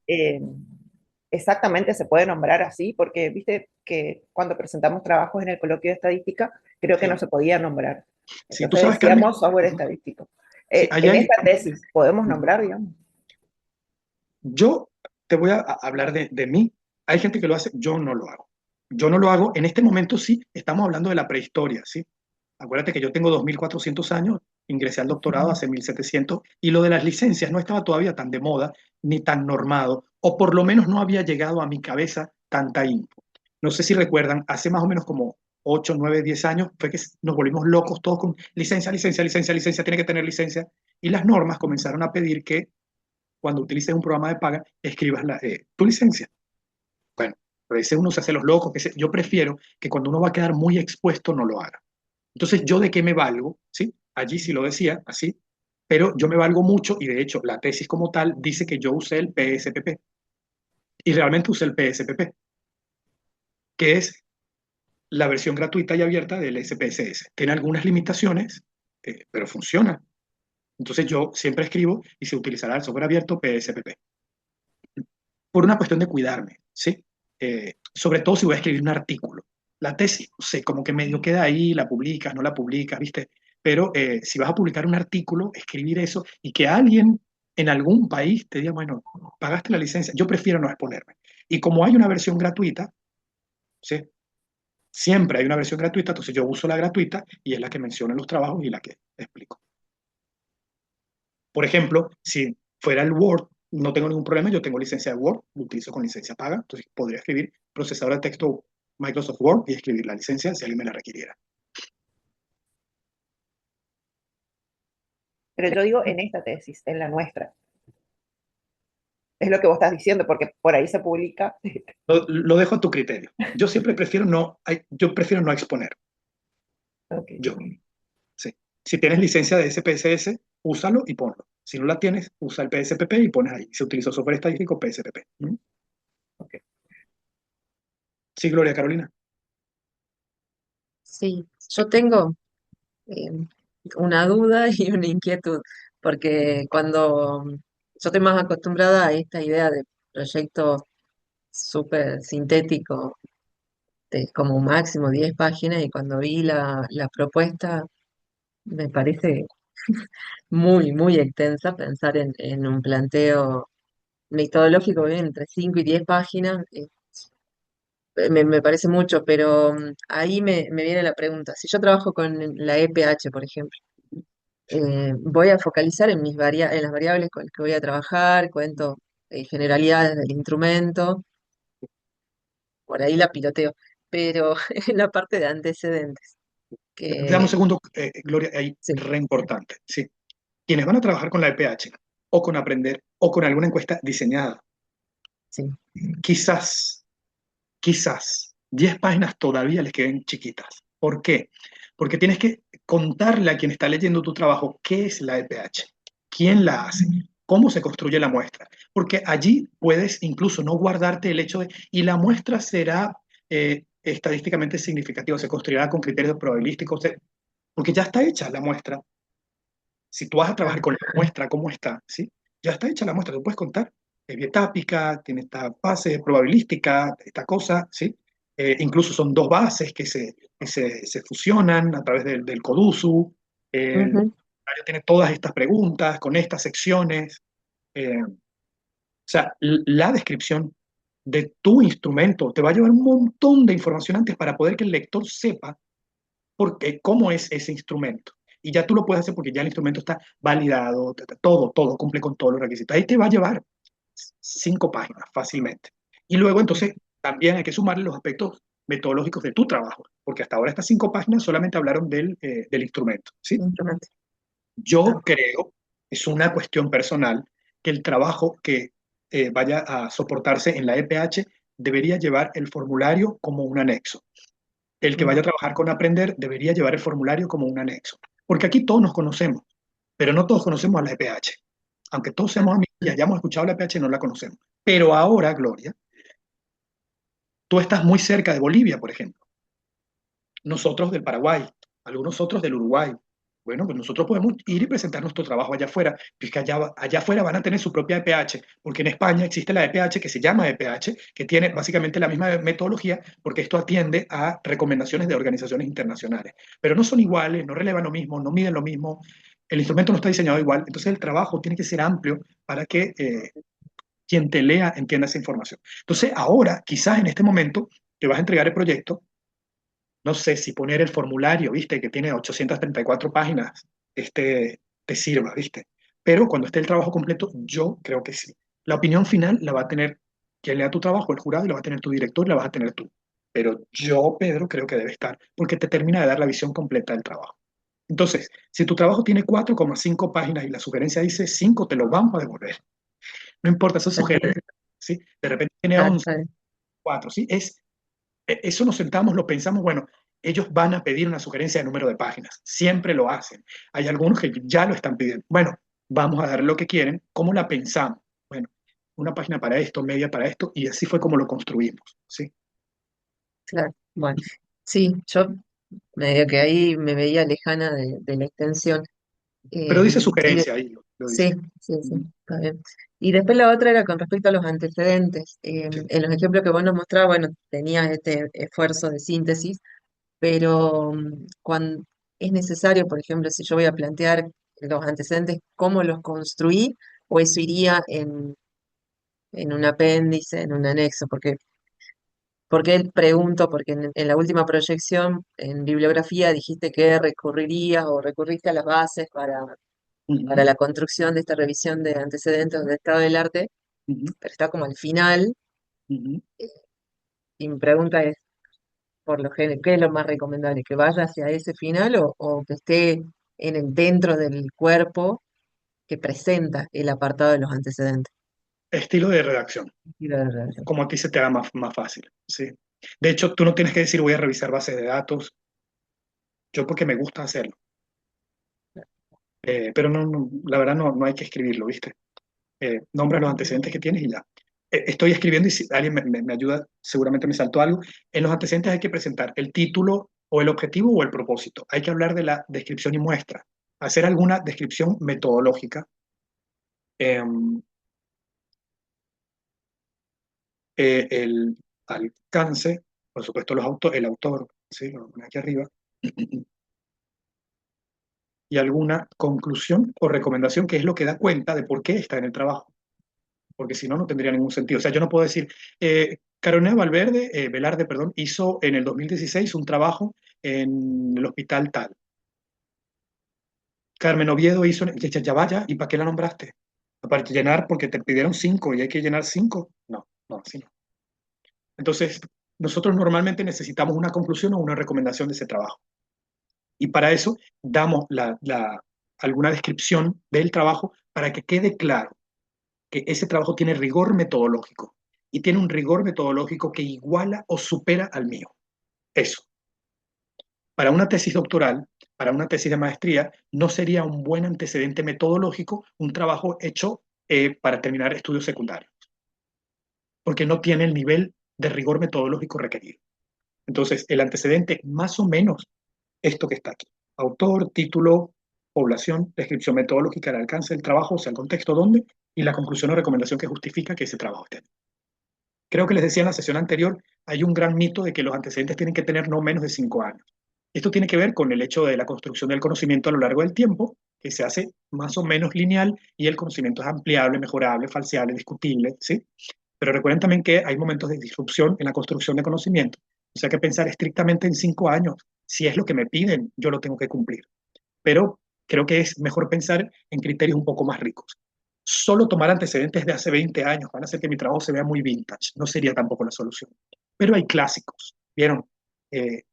Exactamente se puede nombrar así, porque viste que cuando presentamos trabajos en el coloquio de estadística, creo que Sí. no se podía nombrar. Sí, Entonces tú sabes, Carmen. decíamos software estadístico. Sí, allá En hay, esta tesis podemos nombrar, digamos. yo te voy a hablar de mí. Hay gente que lo hace, yo no lo hago. Yo no lo hago. En este momento sí, estamos hablando de la prehistoria, ¿sí? Acuérdate que yo tengo 2400 años, ingresé al doctorado hace 1700 y lo de las licencias no estaba todavía tan de moda ni tan normado, o por lo menos no había llegado a mi cabeza tanta info. No sé si recuerdan, hace más o menos como 8 9 10 años fue que nos volvimos locos todos con licencia, licencia, licencia, licencia, tiene que tener licencia. Y las normas comenzaron a pedir que cuando utilices un programa de paga, escribas tu licencia. Bueno, a veces uno se hace los locos, yo prefiero que cuando uno va a quedar muy expuesto no lo haga. Entonces, ¿yo de qué me valgo? ¿Sí? Allí sí lo decía, así, pero yo me valgo mucho y de hecho la tesis como tal dice que yo usé el PSPP y realmente usé el PSPP, que es la versión gratuita y abierta del SPSS. Tiene algunas limitaciones, pero funciona. Entonces yo siempre escribo y se utilizará el software abierto PSPP. Por una cuestión de cuidarme, ¿sí? Sobre todo si voy a escribir un artículo. La tesis, no sé, como que medio queda ahí, la publicas, no la publicas, ¿viste? Pero si vas a publicar un artículo, escribir eso y que alguien en algún país te diga, bueno, pagaste la licencia, yo prefiero no exponerme. Y como hay una versión gratuita, ¿sí? Siempre hay una versión gratuita, entonces yo uso la gratuita y es la que menciona en los trabajos y la que explico. Por ejemplo, si fuera el Word, no tengo ningún problema, yo tengo licencia de Word, lo utilizo con licencia paga, entonces podría escribir procesador de texto Microsoft Word y escribir la licencia si alguien me la requiriera. Pero yo digo en esta tesis, en la nuestra. Es lo que vos estás diciendo, porque por ahí se publica. Lo dejo a tu criterio. Yo siempre prefiero yo prefiero no exponer. Okay. Yo, sí. Si tienes licencia de SPSS, úsalo y ponlo. Si no la tienes, usa el PSPP y pones ahí. Se utilizó software estadístico PSPP. ¿Mm? Okay. Sí, Gloria Carolina. Sí, yo tengo eh, una duda y una inquietud, porque cuando yo estoy más acostumbrada a esta idea de proyecto súper sintético, de como máximo 10 páginas, y cuando vi la propuesta me parece muy, muy extensa pensar en un planteo metodológico bien, entre 5 y 10 páginas. Me parece mucho, pero ahí me viene la pregunta. Si yo trabajo con la EPH, por ejemplo, voy a focalizar en en las variables con las que voy a trabajar, cuento generalidades del instrumento, por ahí la piloteo, pero en la parte de antecedentes, Dame un que segundo, Gloria, ahí, sí, re importante. Sí. Quienes van a trabajar con la EPH o con Aprender o con alguna encuesta diseñada, sí. quizás, quizás 10 páginas todavía les queden chiquitas. ¿Por qué? Porque tienes que contarle a quien está leyendo tu trabajo qué es la EPH, quién la hace, cómo se construye la muestra. Porque allí puedes incluso no guardarte el hecho de, y la muestra será estadísticamente significativa, se construirá con criterios probabilísticos, porque ya está hecha la muestra. Si tú vas a trabajar Claro. con la muestra, ¿cómo está? ¿Sí? Ya está hecha la muestra, tú puedes contar. Es bietápica, tiene esta base probabilística, esta cosa, ¿sí? Incluso son dos bases que se fusionan a través del CODUSU. El Ujú. formulario tiene todas estas preguntas con estas secciones. O sea, la descripción de tu instrumento te va a llevar un montón de información antes para poder que el lector sepa cómo es ese instrumento. y ya tú lo puedes hacer porque ya el instrumento está validado, todo cumple con todos los requisitos. Ahí te va a llevar 5 páginas fácilmente. Y luego entonces también hay que sumarle los aspectos metodológicos de tu trabajo, porque hasta ahora estas 5 páginas solamente hablaron del instrumento, ¿sí? Instrumento. Yo creo, es una cuestión personal, que el trabajo que vaya a soportarse en la EPH debería llevar el formulario como un anexo. El que vaya a trabajar con Aprender debería llevar el formulario como un anexo. Porque aquí todos nos conocemos, pero no todos conocemos a la EPH. Aunque todos seamos amigos y hayamos escuchado la EPH, no la conocemos. Pero ahora, Gloria, tú estás muy cerca de Bolivia, por ejemplo. Nosotros del Paraguay, algunos otros del Uruguay. Bueno, pues nosotros podemos ir y presentar nuestro trabajo allá afuera, puisque allá afuera van a tener su propia EPH, porque en España existe la EPH que se llama EPH, que tiene básicamente la misma metodología, porque esto atiende a recomendaciones de organizaciones internacionales. Pero no son iguales, no relevan lo mismo, no miden lo mismo, el instrumento no está diseñado igual, entonces el trabajo tiene que ser amplio para que quien te lea entienda esa información. Entonces ahora, quizás en este momento, te vas a entregar el proyecto, no sé si poner el formulario, ¿viste? Que tiene 834 páginas, te sirva, ¿viste? Pero cuando esté el trabajo completo, yo creo que sí. La opinión final la va a tener quien lea tu trabajo, el jurado, y la va a tener tu director, y la vas a tener tú. Pero yo, Pedro, creo que debe estar, porque te termina de dar la visión completa del trabajo. Entonces, si tu trabajo tiene 4,5 páginas y la sugerencia dice 5, te lo vamos a devolver. No importa, eso es sugerencia, ¿sí? De repente tiene 11, 4, ¿sí? Eso nos sentamos, lo pensamos, bueno, ellos van a pedir una sugerencia de número de páginas, siempre lo hacen. Hay algunos que ya lo están pidiendo. Bueno, vamos a dar lo que quieren, ¿cómo la pensamos? Bueno, una página para esto, media para esto, y así fue como lo construimos, ¿sí? Claro, bueno, sí, yo medio que ahí me veía lejana de la extensión. Pero dice Y sugerencia ahí, lo sí, dice. sí, está bien. Y después la otra era con respecto a los antecedentes. Sí. En los ejemplos que vos nos mostrabas, bueno, tenías este esfuerzo de síntesis, pero cuando es necesario, por ejemplo, si yo voy a plantear los antecedentes, ¿cómo los construí? O eso iría en un apéndice, en un anexo, porque pregunto, porque en la última proyección en bibliografía dijiste que recurrirías o recurriste a las bases para Ujú, la construcción de esta revisión de antecedentes del estado del arte, ujú, pero está como al final, ujú. y mi pregunta es, por lo general, ¿qué es lo más recomendable? ¿Que vaya hacia ese final o que esté dentro del cuerpo que presenta el apartado de los antecedentes? Estilo de redacción, Y la redacción. como a ti se te haga más fácil, ¿sí? De hecho, tú no tienes que decir voy a revisar bases de datos, yo porque me gusta hacerlo. Pero la verdad no hay que escribirlo, ¿viste? Nombra los antecedentes que tienes y ya. Estoy escribiendo y si alguien me ayuda, seguramente me saltó algo. En los antecedentes hay que presentar el título o el objetivo o el propósito. Hay que hablar de la descripción y muestra. Hacer alguna descripción metodológica. eh, el alcance, por supuesto, el autor, ¿sí? Lo pone aquí arriba. Y alguna conclusión o recomendación que es lo que da cuenta de por qué está en el trabajo. Porque si no, no tendría ningún sentido. O sea, yo no puedo decir, Carolina Velarde, perdón, hizo en el 2016 un trabajo en el hospital tal. Carmen Oviedo hizo, ya vaya, ¿y para qué la nombraste? ¿Para llenar porque te pidieron 5 y hay que llenar 5? No, no, así no. Entonces, nosotros normalmente necesitamos una conclusión o una recomendación de ese trabajo. Y para eso damos alguna descripción del trabajo para que quede claro que ese trabajo tiene rigor metodológico y tiene un rigor metodológico que iguala o supera al mío. Eso. Para una tesis doctoral, para una tesis de maestría, no sería un buen antecedente metodológico un trabajo hecho para terminar estudios secundarios, porque no tiene el nivel de rigor metodológico requerido. Entonces, el antecedente más o menos esto que está aquí. Autor, título, población, descripción metodológica, el alcance del trabajo, o sea, el contexto dónde, y la conclusión o recomendación que justifica que ese trabajo esté. Creo que les decía en la sesión anterior, hay un gran mito de que los antecedentes tienen que tener no menos de 5 años. Esto tiene que ver con el hecho de la construcción del conocimiento a lo largo del tiempo, que se hace más o menos lineal y el conocimiento es ampliable, mejorable, falseable, discutible, ¿sí? Pero recuerden también que hay momentos de disrupción en la construcción de conocimiento. O sea que pensar estrictamente en 5 años, si es lo que me piden, yo lo tengo que cumplir. pero creo que es mejor pensar en criterios un poco más ricos. Solo tomar antecedentes de hace 20 años van a hacer que mi trabajo se vea muy vintage, no sería tampoco la solución. Pero hay clásicos, ¿vieron? Eh,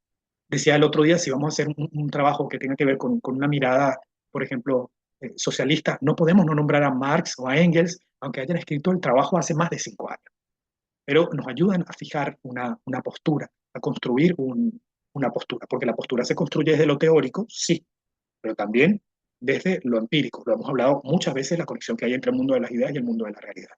Decía el otro día, si vamos a hacer un trabajo que tenga que ver con una mirada, por ejemplo, socialista, no podemos no nombrar a Marx o a Engels, aunque hayan escrito el trabajo hace más de 5 años, pero nos ayudan a fijar una postura, a construir una postura, porque la postura se construye desde lo teórico, sí, pero también desde lo empírico. Lo hemos hablado muchas veces, la conexión que hay entre el mundo de las ideas y el mundo de la realidad.